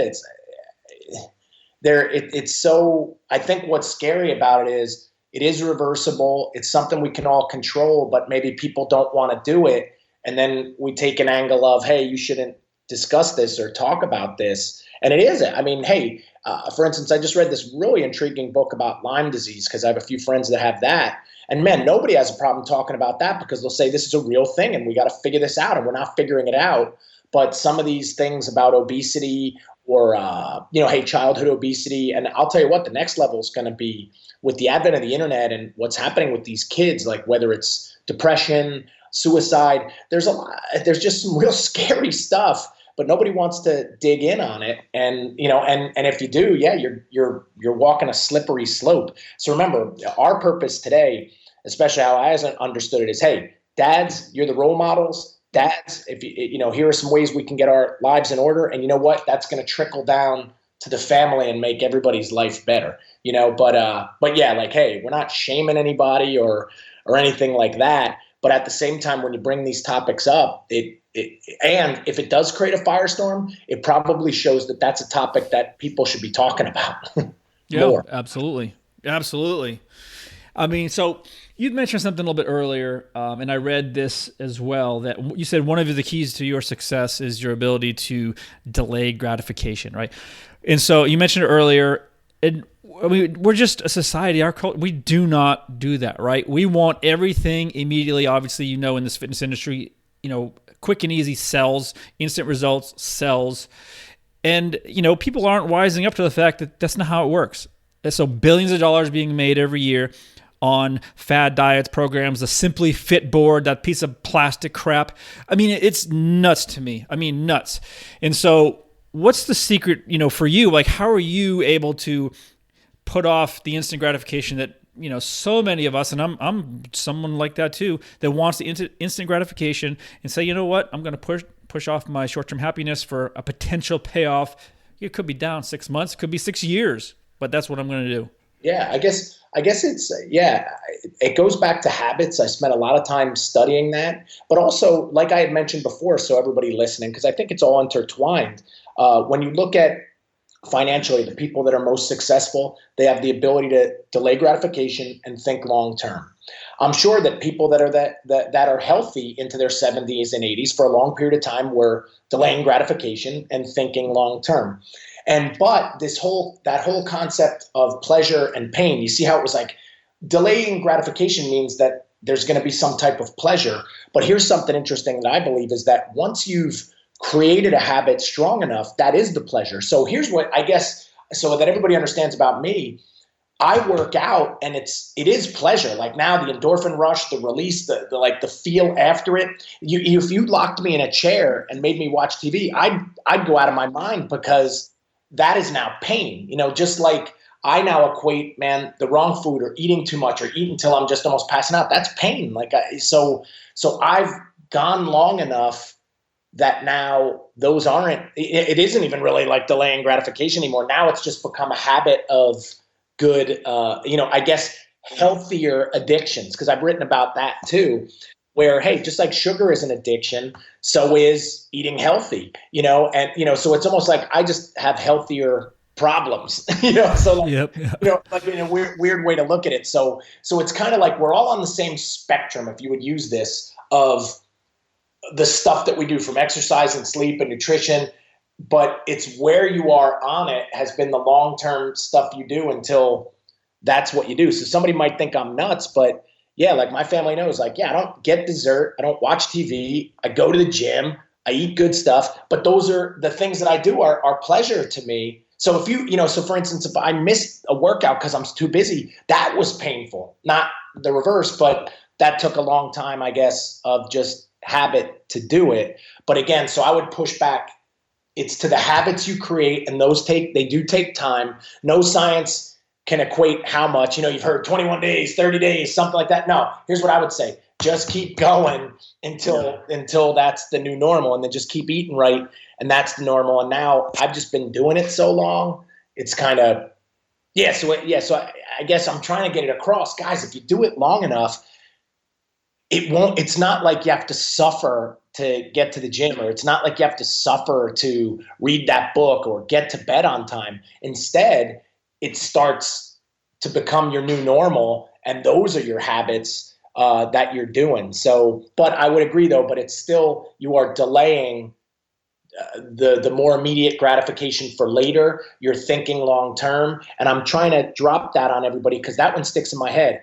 It's so, I think what's scary about it is reversible. It's something we can all control, but maybe people don't want to do it. And then we take an angle of, hey, you shouldn't discuss this or talk about this. And it is, I mean, hey, for instance, I just read this really intriguing book about Lyme disease, because I have a few friends that have that. And man, nobody has a problem talking about that, because they'll say this is a real thing and we got to figure this out, and we're not figuring it out. But some of these things about obesity or, childhood obesity, and I'll tell you what, the next level is going to be with the advent of the internet and what's happening with these kids, like whether it's depression, suicide, there's just some real scary stuff, but nobody wants to dig in on it. And, and if you do, yeah, you're walking a slippery slope. So remember, our purpose today, especially how I understood it, is, hey, dads, you're the role models. Dads, if here are some ways we can get our lives in order. And you know what? That's going to trickle down to the family and make everybody's life better, but yeah, like, hey, we're not shaming anybody or anything like that. But at the same time, when you bring these topics up, and if it does create a firestorm, it probably shows that that's a topic that people should be talking about. Yeah, more. absolutely. Absolutely. I mean, so you'd mentioned something a little bit earlier, and I read this as well, that you said one of the keys to your success is your ability to delay gratification, right? And so you mentioned it earlier, and I mean, we're just a society, our culture, we do not do that, right? We want everything immediately. Obviously, in this fitness industry, quick and easy sells, instant results sells. And, people aren't wising up to the fact that that's not how it works. And so billions of dollars being made every year on fad diets, programs, the Simply Fit board, that piece of plastic crap. I mean, it's nuts to me. I mean, nuts. And so what's the secret, for you? Like, how are you able to put off the instant gratification that, so many of us, and I'm someone like that too, that wants the instant gratification and say, you know what, I'm going to push off my short-term happiness for a potential payoff. It could be down 6 months, it could be 6 years, but that's what I'm going to do. Yeah, I guess it's, it goes back to habits. I spent a lot of time studying that, but also, like I had mentioned before, so everybody listening, because I think it's all intertwined. When you look at financially, the people that are most successful, they have the ability to delay gratification and think long term. I'm sure that people that are healthy into their 70s and 80s for a long period of time were delaying gratification and thinking long term. But that whole concept of pleasure and pain, you see how it was like delaying gratification means that there's going to be some type of pleasure. But here's something interesting that I believe is that once you've created a habit strong enough, that is the pleasure. So here's what I guess, so that everybody understands about me, I work out and it is pleasure. Like now the endorphin rush, the release, the feel after it. If you locked me in a chair and made me watch TV, I'd go out of my mind, because that is now pain. Just like I now equate, man, the wrong food or eating too much or eating until I'm just almost passing out. That's pain. So I've gone long enough that now those it isn't even really like delaying gratification anymore. Now it's just become a habit of good, I guess healthier addictions, because I've written about that too, where, hey, just like sugar is an addiction, so is eating healthy, and, so it's almost like I just have healthier problems, so like, yep. Like in a weird way to look at it. So it's kind of like we're all on the same spectrum, if you would use this, of the stuff that we do from exercise and sleep and nutrition, but it's where you are on it has been the long-term stuff you do until that's what you do. So somebody might think I'm nuts, but yeah, like my family knows, like, yeah, I don't get dessert. I don't watch TV. I go to the gym. I eat good stuff, but those are the things that I do are pleasure to me. So if so for instance, if I missed a workout because I'm too busy, that was painful, not the reverse, but that took a long time, I guess, of just habit to do it. But again, so I would push back. It's to the habits you create, and they do take time. No science can equate how much, you've heard 21 days, 30 days, something like that. No, here's what I would say. Just keep going until that's the new normal, and then just keep eating right. And that's the normal. And now I've just been doing it so long. It's kind of, So I guess I'm trying to get it across, guys. If you do it long enough, it's not like you have to suffer to get to the gym, or it's not like you have to suffer to read that book or get to bed on time. Instead, it starts to become your new normal, and those are your habits that you're doing. So, but I would agree though, but it's still, you are delaying the more immediate gratification for later. You're thinking long term, and I'm trying to drop that on everybody, because that one sticks in my head.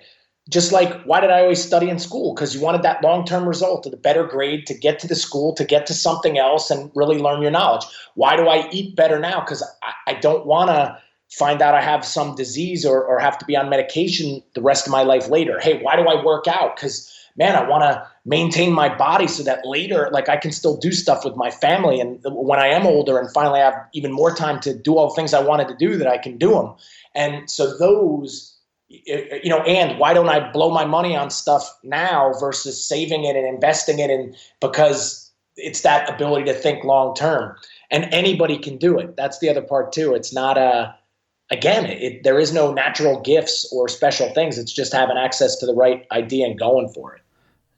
Just like, why did I always study in school? Because you wanted that long-term result of the better grade to get to the school, to get to something else and really learn your knowledge. Why do I eat better now? Because I don't want to find out I have some disease or have to be on medication the rest of my life later. Hey, why do I work out? Because, man, I want to maintain my body so that later, like, I can still do stuff with my family. And when I am older and finally have even more time to do all the things I wanted to do, that I can do them. And so those, and why don't I blow my money on stuff now versus saving it and investing it in, because it's that ability to think long term. And anybody can do it. That's the other part too. It's not there is no natural gifts or special things. It's just having access to the right idea and going for it.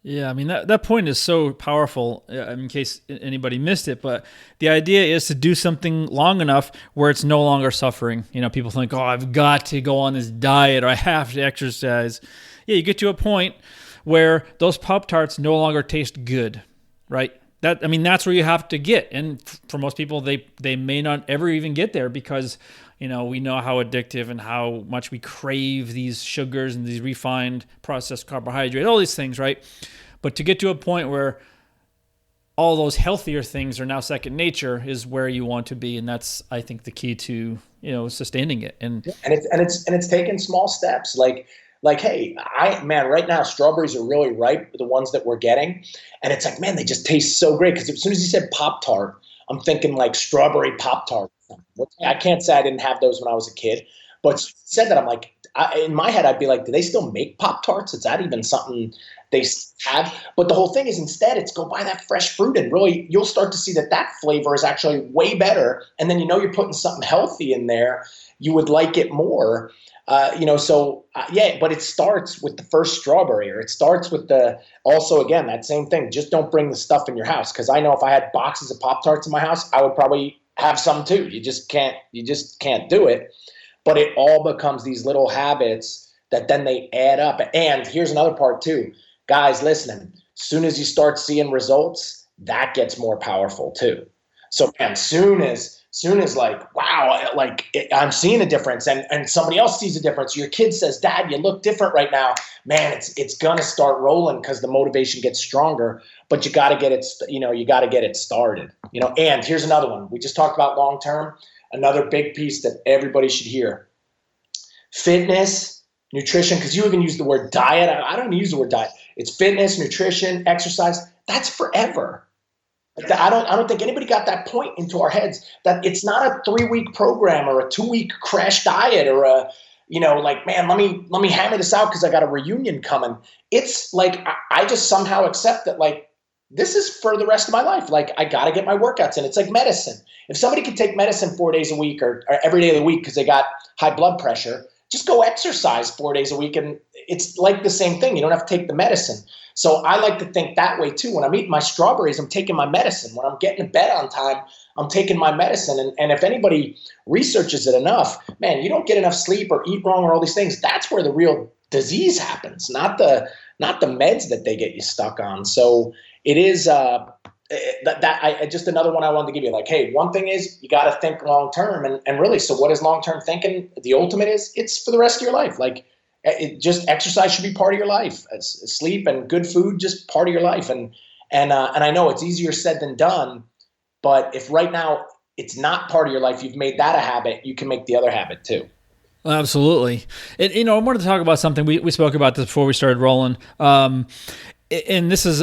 Yeah, I mean, that point is so powerful, in case anybody missed it, but the idea is to do something long enough where it's no longer suffering. People think, oh, I've got to go on this diet or I have to exercise. Yeah, you get to a point where those Pop-Tarts no longer taste good, right? That's where you have to get. And for most people, they may not ever even get there because, we know how addictive and how much we crave these sugars and these refined processed carbohydrates, all these things, right? But to get to a point where all those healthier things are now second nature is where you want to be. And that's, I think, the key to, sustaining it. And it's taking small steps. Like, hey, right now, strawberries are really ripe, the ones that we're getting. And it's like, man, they just taste so great. Because as soon as you said Pop-Tart, I'm thinking like strawberry Pop-Tart. I can't say I didn't have those when I was a kid. But said that, I'm like, in my head, I'd be like, do they still make Pop-Tarts? Is that even something they have? But the whole thing is instead, it's go buy that fresh fruit. And really, you'll start to see that flavor is actually way better. And then you're putting something healthy in there. You would like it more. But it starts with the first strawberry, or it starts with also again, that same thing. Just don't bring the stuff in your house. Cause I know if I had boxes of Pop-Tarts in my house, I would probably have some too. You just can't do it. But it all becomes these little habits that then they add up. And here's another part too, guys, listening, as soon as you start seeing results, that gets more powerful too. So man, soon as like, wow, I'm seeing a difference and somebody else sees a difference. Your kid says, Dad, you look different right now. Man, it's going to start rolling because the motivation gets stronger, but you got to get it, you got to get it started, and here's another one. We just talked about long-term, another big piece that everybody should hear. Fitness, nutrition, because you even use the word diet. I don't even use the word diet. It's fitness, nutrition, exercise. That's forever. I don't think anybody got that point into our heads that it's not a 3-week program or a 2-week crash diet or man, let me hammer this out because I got a reunion coming. It's like I just somehow accept that this is for the rest of my life. I got to get my workouts in. It's like medicine. If somebody could take medicine 4 days a week or every day of the week because they got high blood pressure, just go exercise 4 days a week and it's like the same thing. You don't have to take the medicine. So I like to think that way too. When I'm eating my strawberries, I'm taking my medicine. When I'm getting to bed on time, I'm taking my medicine. And if anybody researches it enough, man, you don't get enough sleep or eat wrong or all these things. That's where the real disease happens, not the meds that they get you stuck on. So it is just another one I wanted to give you. Hey, one thing is you got to think long term, and really. So what is long term thinking? The ultimate is it's for the rest of your life. Just exercise should be part of your life. Sleep and good food, just part of your life. And I know it's easier said than done, but if right now it's not part of your life, you've made that a habit, you can make the other habit too. Absolutely. And, I wanted to talk about something. We spoke about this before we started rolling. And this is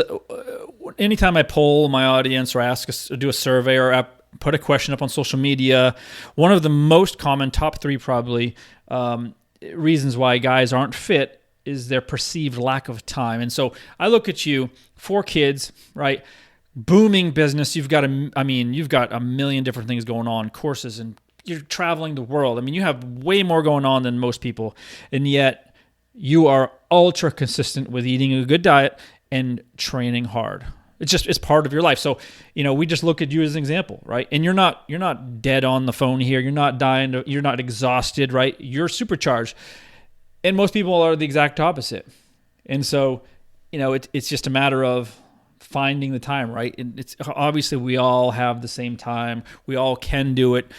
anytime I poll my audience or do a survey or put a question up on social media, one of the most common, top 3 probably, reasons why guys aren't fit is their perceived lack of time. And so I look at you, 4 kids, right? Booming business. You've got a million different things going on, courses, and you're traveling the world. You have way more going on than most people. And yet you are ultra consistent with eating a good diet and training hard. It's part of your life. So, we just look at you as an example, right? And you're not dead on the phone here. You're not dying. You're not exhausted, right? You're supercharged. And most people are the exact opposite. And so, it's just a matter of finding the time, right? And it's obviously we all have the same time. We all can do it.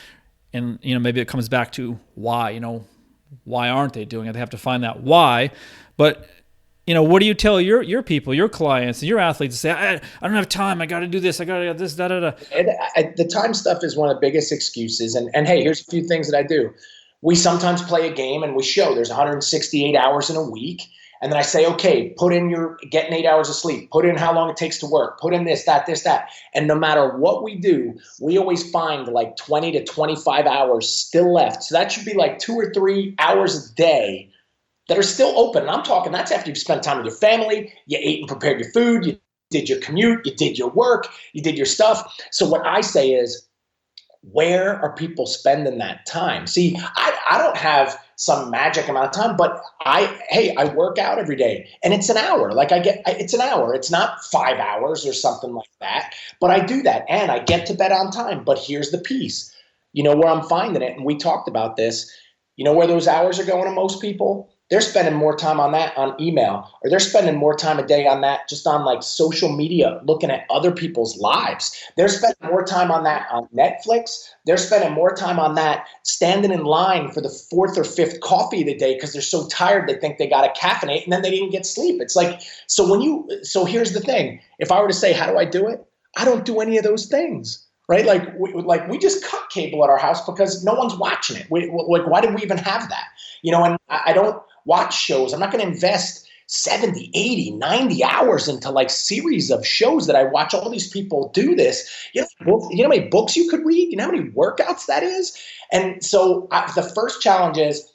And, maybe it comes back to why, why aren't they doing it? They have to find that why. But what do you tell your people, your clients, your athletes? Say, I don't have time. I got to do this. I got to do this, da-da-da. The time stuff is one of the biggest excuses. And hey, here's a few things that I do. We sometimes play a game and we show there's 168 hours in a week. And then I say, okay, put in getting 8 hours of sleep. Put in how long it takes to work. Put in this, that. And no matter what we do, we always find 20 to 25 hours still left. So that should be 2 or 3 hours a day that are still open. And I'm talking, that's after you've spent time with your family, you ate and prepared your food, you did your commute, you did your work, you did your stuff. So what I say is, where are people spending that time? See, I don't have some magic amount of time, but I work out every day and it's an hour. Like it's an hour. It's not 5 hours or something like that, but I do that and I get to bed on time. But here's the piece, where I'm finding it. And we talked about this, where those hours are going to most people. They're spending more time on that on email, or they're spending more time a day on that just on like social media, looking at other people's lives. They're spending more time on that on Netflix. They're spending more time on that standing in line for the 4th or 5th coffee of the day because they're so tired they think they got to caffeinate and then they didn't get sleep. It's like, so here's the thing. If I were to say, how do I do it? I don't do any of those things. Right? We just cut cable at our house because no one's watching it. Why did we even have that? And I don't watch shows. I'm not going to invest 70, 80, 90 hours into like series of shows that I watch all these people do this. You know how many books you could read? You know how many workouts that is? And so the first challenge is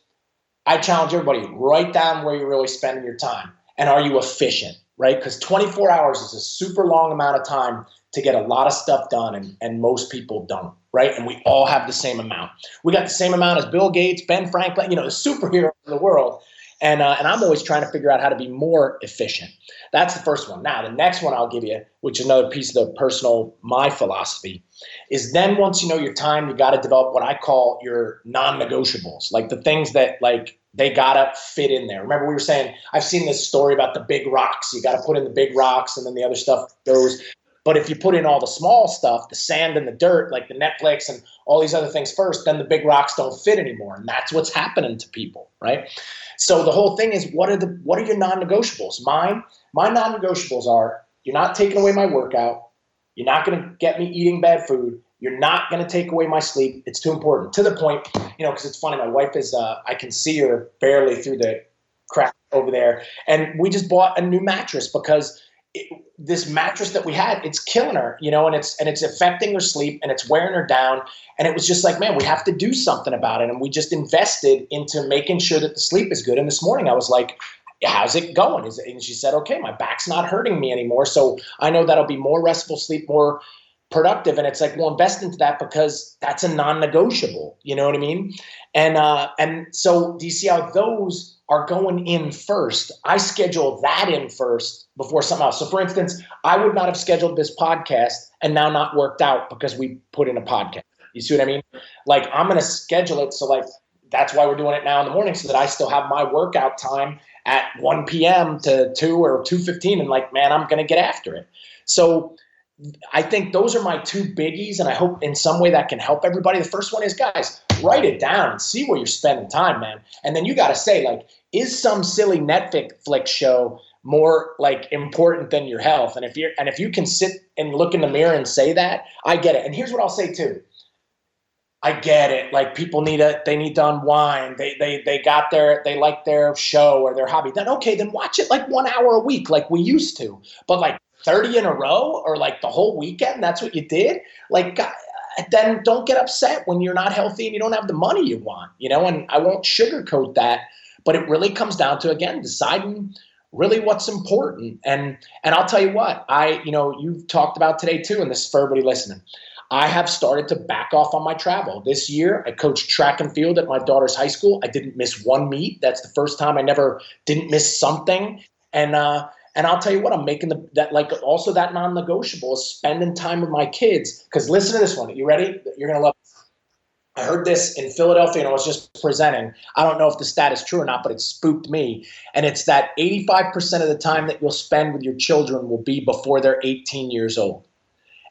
I challenge everybody, write down where you're really spending your time. And are you efficient? Right? Because 24 hours is a super long amount of time to get a lot of stuff done, and most people don't, right? And we all have the same amount. We got the same amount as Bill Gates, Ben Franklin, the superhero in the world. And I'm always trying to figure out how to be more efficient. That's the first one. Now, the next one I'll give you, which is another piece of my philosophy, is then once you know your time, you got to develop what I call your non-negotiables, like the things that like they got to fit in there. Remember we were saying, I've seen this story about the big rocks. You got to put in the big rocks and then the other stuff goes. But if you put in all the small stuff, the sand and the dirt, like the Netflix and all these other things first, then the big rocks don't fit anymore. And that's what's happening to people, right? So the whole thing is, what are your non-negotiables? My non-negotiables are, you're not taking away my workout. You're not going to get me eating bad food. You're not going to take away my sleep. It's too important. To the point, because it's funny, my wife is, I can see her barely through the crack over there. And we just bought a new mattress because this mattress that we had, it's killing her, and it's affecting her sleep and it's wearing her down. And it was just like, man, we have to do something about it. And we just invested into making sure that the sleep is good. And this morning I was like, how's it going? And she said, okay, my back's not hurting me anymore. So I know that'll be more restful sleep, more productive. And it's like, well, invest into that because that's a non-negotiable, you know what I mean? And so do you see how those are going in first? I schedule that in first before something else. So for instance, I would not have scheduled this podcast and now not worked out because we put in a podcast. You see what I mean? Like I'm going to schedule it. So like, that's why we're doing it now in the morning so that I still have my workout time at 1 p.m. to 2 or 2:15. And like, man, I'm going to get after it. So I think those are my two biggies, and I hope in some way that can help everybody. The first one is, guys, write it down and see where you're spending time, man. And then you got to say, like, is some silly Netflix show more like important than your health? And if you can sit and look in the mirror and say that, I get it. And here's what I'll say too. I get it. Like people need to unwind. They like their show or their hobby. Then okay, then watch it like 1 hour a week, like we used to. But like 30 in a row or like the whole weekend, that's what you did. Like, then don't get upset when you're not healthy and you don't have the money you want, and I won't sugarcoat that, but it really comes down to, again, deciding really what's important. And I'll tell you what, you've talked about today too, and this is for everybody listening. I have started to back off on my travel. This year, I coached track and field at my daughter's high school. I didn't miss one meet. That's the first time I never didn't miss something. And I'll tell you what, I'm making also that non-negotiable is spending time with my kids. Because listen to this one. You ready? You're going to love it. I heard this in Philadelphia and I was just presenting. I don't know if the stat is true or not, but it spooked me. And it's that 85% of the time that you'll spend with your children will be before they're 18 years old.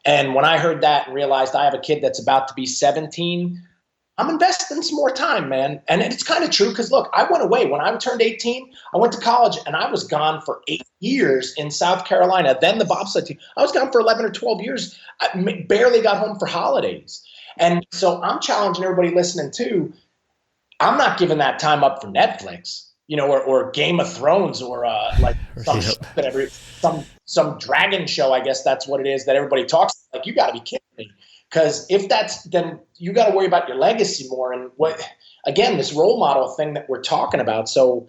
And when I heard that and realized I have a kid that's about to be 17, I'm investing some more time, man. And it's kind of true because, look, I went away. When I turned 18, I went to college and I was gone for 8 years in South Carolina. Then the bobsled team. I was gone for 11 or 12 years. I barely got home for holidays. And so I'm challenging everybody listening too. I'm not giving that time up for Netflix, or Game of Thrones or some dragon show. I guess that's what it is that everybody talks about. Like, you got to be kidding me. Because if that's, then you got to worry about your legacy more. And this role model thing that we're talking about. So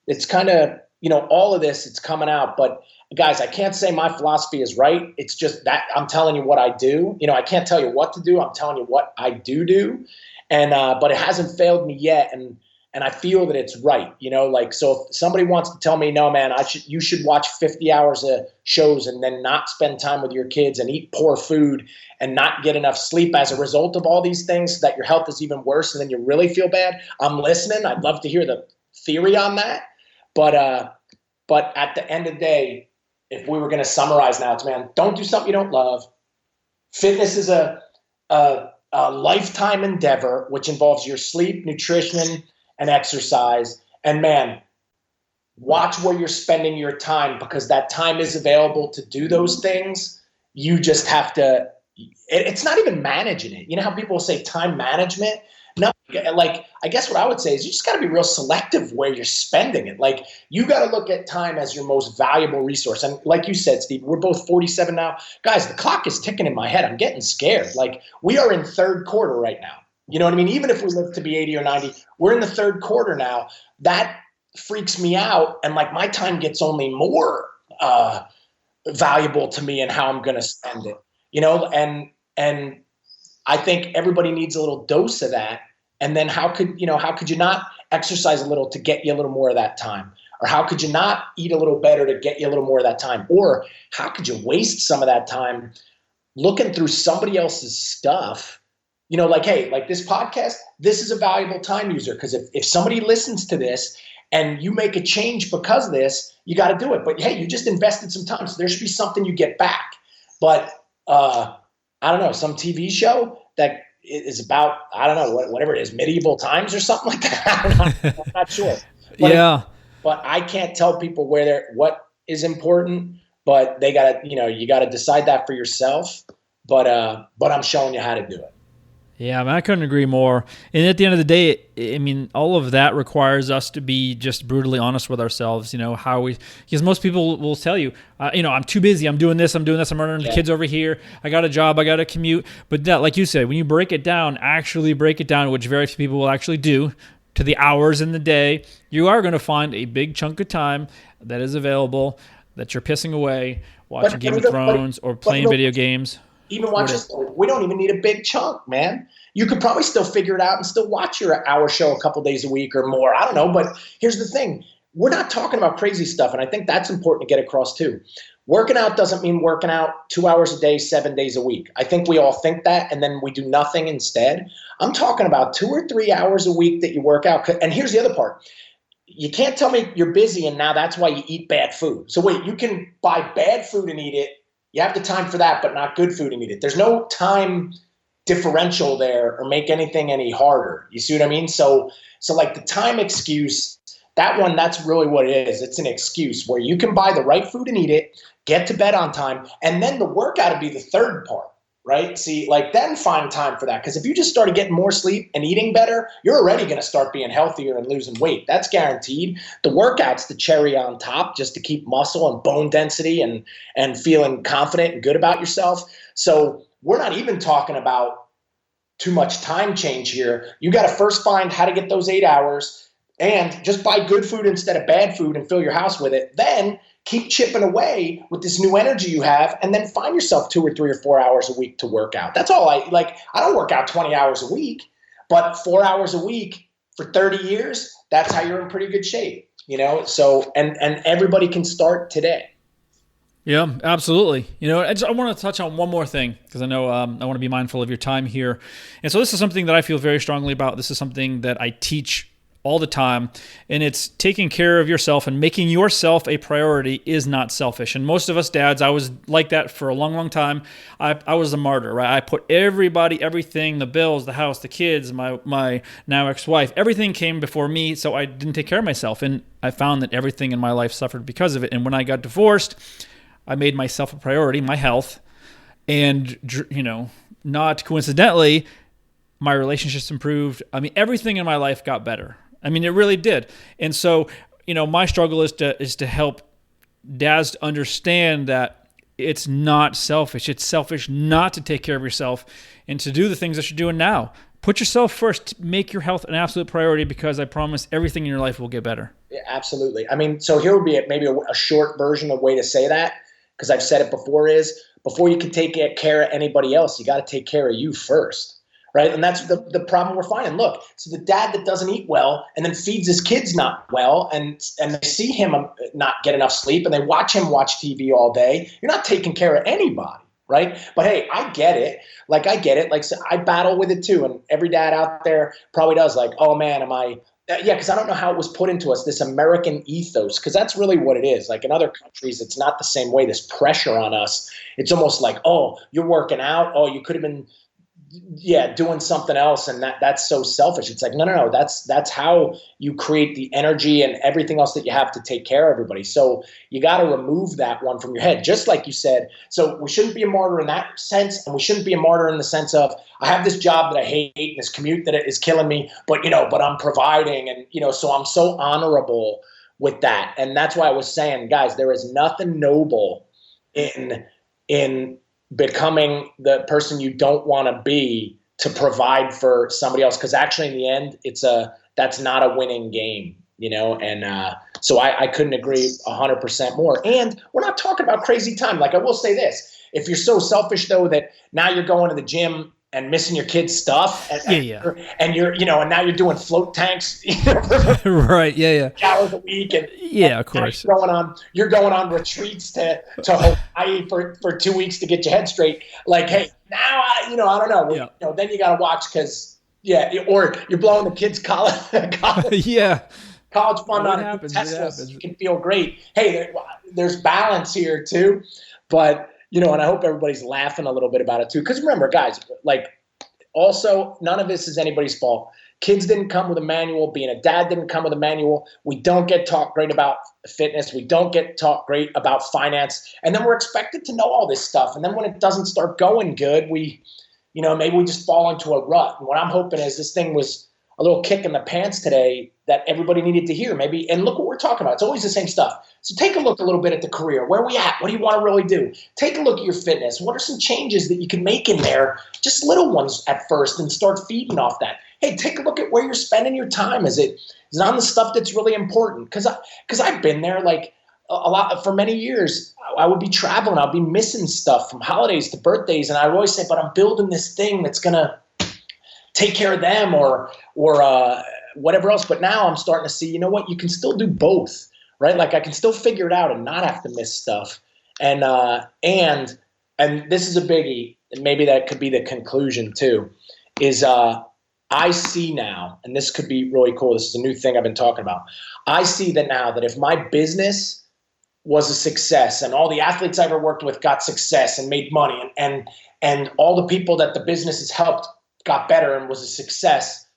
it's kind of, all of this, it's coming out. But guys, I can't say my philosophy is right. It's just that I'm telling you what I do. I can't tell you what to do. I'm telling you what I do. And, but it hasn't failed me yet. And I feel that it's right, so if somebody wants to tell me, no, man, you should watch 50 hours of shows and then not spend time with your kids and eat poor food and not get enough sleep as a result of all these things, so that your health is even worse and then you really feel bad. I'm listening. I'd love to hear the theory on that. But at the end of the day, if we were going to summarize now, it's, man, don't do something you don't love. Fitness is a lifetime endeavor, which involves your sleep, nutrition, and exercise. And man, watch where you're spending your time, because that time is available to do those things. You just have to, it's not even managing it. You know how people say time management? No, like, I guess what I would say is you just got to be real selective where you're spending it. Like, you got to look at time as your most valuable resource. And like you said, Steve, we're both 47 now. Guys, the clock is ticking in my head. I'm getting scared. Like, we are in third quarter right now. You know what I mean? Even if we live to be 80 or 90, we're in the third quarter now. That freaks me out. And like, my time gets only more valuable to me and how I'm going to spend it, and I think everybody needs a little dose of that. And then how could you not exercise a little to get you a little more of that time? Or how could you not eat a little better to get you a little more of that time? Or how could you waste some of that time looking through somebody else's stuff? Like, hey, like this podcast, this is a valuable time user, because if somebody listens to this and you make a change because of this, you got to do it. But hey, you just invested some time, so there should be something you get back. But I don't know, some TV show that is about, I don't know, whatever it is, medieval times or something like that. I'm not sure. But yeah. But I can't tell people what is important, but they got to, you got to decide that for yourself. But I'm showing you how to do it. Yeah, I mean, I couldn't agree more. And at the end of the day, I mean, all of that requires us to be just brutally honest with ourselves, because most people will tell you, I'm too busy, I'm doing this, I'm murdering the kids over here, I got a job, I got to commute. But that, like you said, when you break it down, which very few people will actually do, to the hours in the day, you are going to find a big chunk of time that is available that you're pissing away watching Game of Thrones or playing video games. Even watch this. We don't even need a big chunk, man. You could probably still figure it out and still watch your hour show a couple days a week or more. I don't know. But here's the thing. We're not talking about crazy stuff. And I think that's important to get across too. Working out doesn't mean working out 2 hours a day, 7 days a week. I think we all think that, and then we do nothing instead. I'm talking about 2 or 3 hours a week that you work out. And here's the other part. You can't tell me you're busy and now that's why you eat bad food. So wait, you can buy bad food and eat it. You have the time for that, but not good food and eat it. There's no time differential there or make anything any harder. You see what I mean? So like the time excuse, that's really what it is. It's an excuse where you can buy the right food and eat it, get to bed on time, and then the workout would be the third part, right? See, like then find time for that. Because if you just started getting more sleep and eating better, you're already going to start being healthier and losing weight. That's guaranteed. The workout's the cherry on top just to keep muscle and bone density and feeling confident and good about yourself. So we're not even talking about too much time change here. You got to first find how to get those 8 hours and just buy good food instead of bad food and fill your house with it. Then keep chipping away with this new energy you have, and then find yourself 2 or 3 or 4 hours a week to work out. That's all I don't work out 20 hours a week, but 4 hours a week for 30 years, that's how you're in pretty good shape, So, and everybody can start today. Yeah, absolutely. I want to touch on one more thing because I know I want to be mindful of your time here. And so this is something that I feel very strongly about. This is something that I teach all the time, and it's taking care of yourself and making yourself a priority is not selfish. And most of us dads, I was like that for a long, long time. I was a martyr, right? I put everything, the bills, the house, the kids, my now ex-wife, everything came before me, so I didn't take care of myself. And I found that everything in my life suffered because of it. And when I got divorced, I made myself a priority, my health, and not coincidentally, my relationships improved. I mean, everything in my life got better. I mean, it really did. And so, my struggle is to help dads to understand that it's not selfish. It's selfish not to take care of yourself and to do the things that you're doing now. Put yourself first. Make your health an absolute priority, because I promise everything in your life will get better. Yeah, absolutely. I mean, so here would be maybe a short version of way to say that, because I've said it before, is before you can take care of anybody else, you got to take care of you first. Right. And that's the problem we're finding. Look, so the dad that doesn't eat well and then feeds his kids not well, and they see him not get enough sleep, and they watch him watch TV all day. You're not taking care of anybody. Right. But hey, I get it. Like, so I battle with it too. And every dad out there probably does, like, oh man, yeah, because I don't know how it was put into us, this American ethos, because that's really what it is. Like in other countries, it's not the same way. This pressure on us. It's almost like, oh, you're working out. Oh, you could have been doing something else, and that's so selfish. It's like, no, that's how you create the energy and everything else that you have to take care of everybody. So you got to remove that one from your head, just like you said. So we shouldn't be a martyr in that sense, and we shouldn't be a martyr in the sense of, I have this job that I hate and this commute that is killing me, but I'm providing, and so I'm so honorable with that. And that's why I was saying, guys, there is nothing noble in becoming the person you don't want to be to provide for somebody else, because actually in the end that's not a winning game, and so I couldn't agree 100% more. And we're not talking about crazy time. Like, I will say this, if you're so selfish though that now you're going to the gym and missing your kids' stuff, and you're and now you're doing float tanks, right? Hours a week, and of course you're going on retreats to Hawaii for 2 weeks to get your head straight. Like, hey, now I don't know. Then you got to watch, because or you're blowing the kids' college college fund on Tesla, so you can feel great. Hey, there's balance here too, but. And I hope everybody's laughing a little bit about it too. Because remember, guys, like, also, none of this is anybody's fault. Kids didn't come with a manual. Being a dad didn't come with a manual. We don't get taught great about fitness. We don't get taught great about finance. And then we're expected to know all this stuff. And then when it doesn't start going good, maybe we just fall into a rut. And what I'm hoping is this thing was a little kick in the pants today that everybody needed to hear, maybe. And look what we're talking about. It's always the same stuff. So take a look a little bit at the career. Where are we at? What do you want to really do? Take a look at your fitness. What are some changes that you can make in there? Just little ones at first, and start feeding off that. Hey, take a look at where you're spending your time. Is it on the stuff that's really important? Because I've been there, like, a lot for many years. I would be traveling. I'll be missing stuff from holidays to birthdays. And I would always say, but I'm building this thing that's going to take care of them or whatever else. But now I'm starting to see, you know what, you can still do both, right? Like, I can still figure it out and not have to miss stuff. And this is a biggie, and maybe that could be the conclusion too, is I see now, and this could be really cool. This is a new thing I've been talking about. I see that now, that if my business was a success and all the athletes I ever worked with got success and made money, and all the people that the business has helped got better and was a success,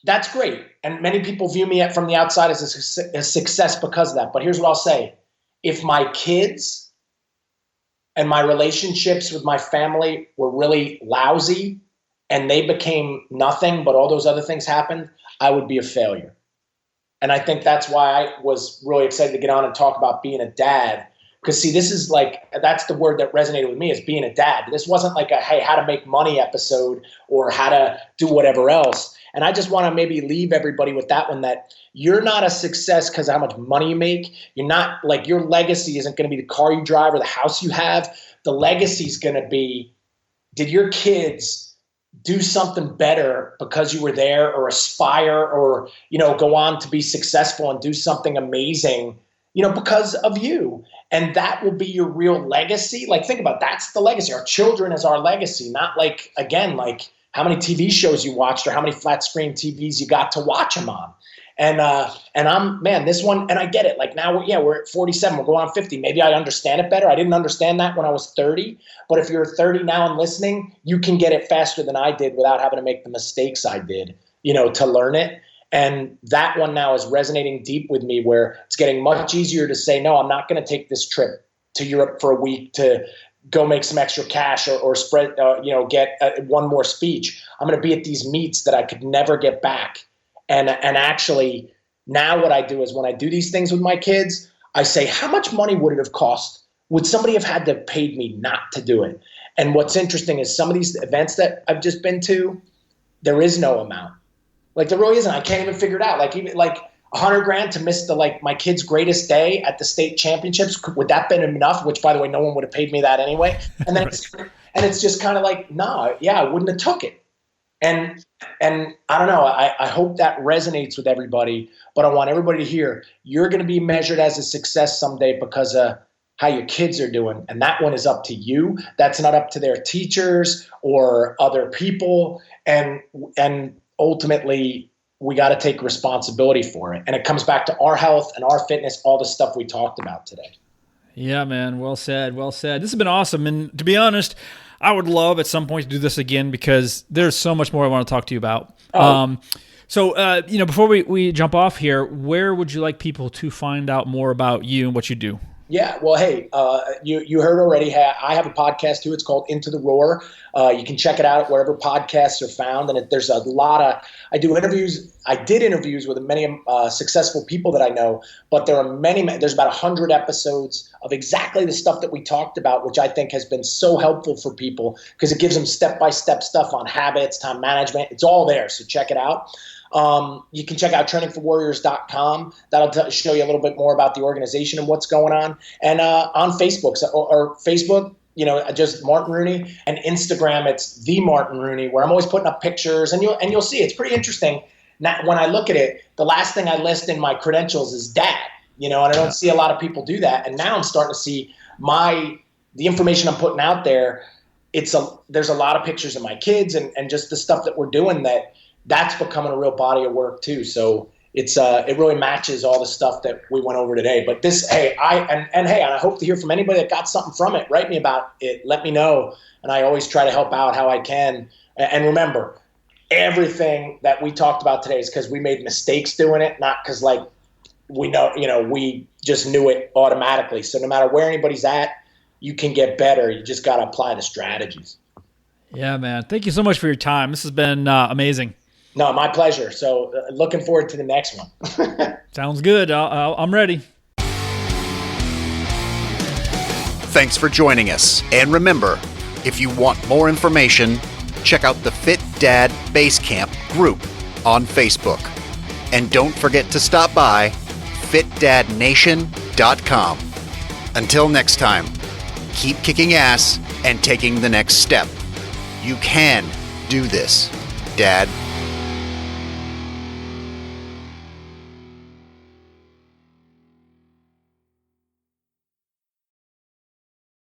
that's great. And many people view me from the outside as a success because of that. But here's what I'll say. If my kids and my relationships with my family were really lousy and they became nothing, but all those other things happened, I would be a failure. And I think that's why I was really excited to get on and talk about being a dad. Because see, this is like, that's the word that resonated with me, is being a dad. This wasn't like a, hey, how to make money episode or how to do whatever else. And I just want to maybe leave everybody with that one, that you're not a success because of how much money you make. You're not, like, your legacy isn't going to be the car you drive or the house you have. The legacy is going to be, did your kids do something better because you were there, or aspire, or, go on to be successful and do something amazing, because of you. And that will be your real legacy. Like, think about it. That's the legacy. Our children is our legacy, not like, again, like how many TV shows you watched or how many flat screen TVs you got to watch them on. And I'm, man, this one, and I get it. Like, now, we're at 47, we're going on 50. Maybe I understand it better. I didn't understand that when I was 30. But if you're 30 now and listening, you can get it faster than I did without having to make the mistakes I did, to learn it. And that one now is resonating deep with me, where it's getting much easier to say, no, I'm not going to take this trip to Europe for a week to go make some extra cash or spread, get one more speech. I'm going to be at these meets that I could never get back. And actually, now what I do is, when I do these things with my kids, I say, how much money would it have cost? Would somebody have had to have paid me not to do it? And what's interesting is some of these events that I've just been to, there is no amount. Like there really isn't. I can't even figure it out. Like even like $100,000 to miss my kid's greatest day at the state championships. Would that been enough? Which, by the way, no one would have paid me that anyway. And then it's just kind of like, no, yeah, I wouldn't have took it. And I don't know. I hope that resonates with everybody. But I want everybody to hear you're going to be measured as a success someday because of how your kids are doing. And that one is up to you. That's not up to their teachers or other people. And ultimately, we got to take responsibility for it. And it comes back to our health and our fitness, all the stuff we talked about today. Yeah, man. Well said. Well said. This has been awesome. And to be honest, I would love at some point to do this again because there's so much more I want to talk to you about. So, before we jump off here, where would you like people to find out more about you and what you do? Yeah, well, hey, you heard already. I have a podcast too. It's called Into the Roar. You can check it out wherever podcasts are found. And there's a lot of I do interviews. I did interviews with many successful people that I know. But there are there's about 100 episodes of exactly the stuff that we talked about, which I think has been so helpful for people because it gives them step-by-step stuff on habits, time management. It's all there. So check it out. You can check out trainingforwarriors.com. That'll show you a little bit more about the organization and what's going on. And on Facebook or Facebook, just Martin Rooney, and Instagram, it's the Martin Rooney, where I'm always putting up pictures, and you'll see it's pretty interesting. Now, when I look at it, the last thing I list in my credentials is dad. And I don't see a lot of people do that. And now I'm starting to see the information I'm putting out there. There's a lot of pictures of my kids and just the stuff that we're doing that's becoming a real body of work too. So it really matches all the stuff that we went over today. But I hope to hear from anybody that got something from it. Write me about it. Let me know. And I always try to help out how I can. And remember, everything that we talked about today is because we made mistakes doing it, not because we just knew it automatically. So no matter where anybody's at, you can get better. You just got to apply the strategies. Yeah, man. Thank you so much for your time. This has been amazing. No, my pleasure. So looking forward to the next one. Sounds good. I'm ready. Thanks for joining us. And remember, if you want more information, check out the Fit Dad Basecamp group on Facebook. And don't forget to stop by fitdadnation.com. Until next time, keep kicking ass and taking the next step. You can do this, Dad.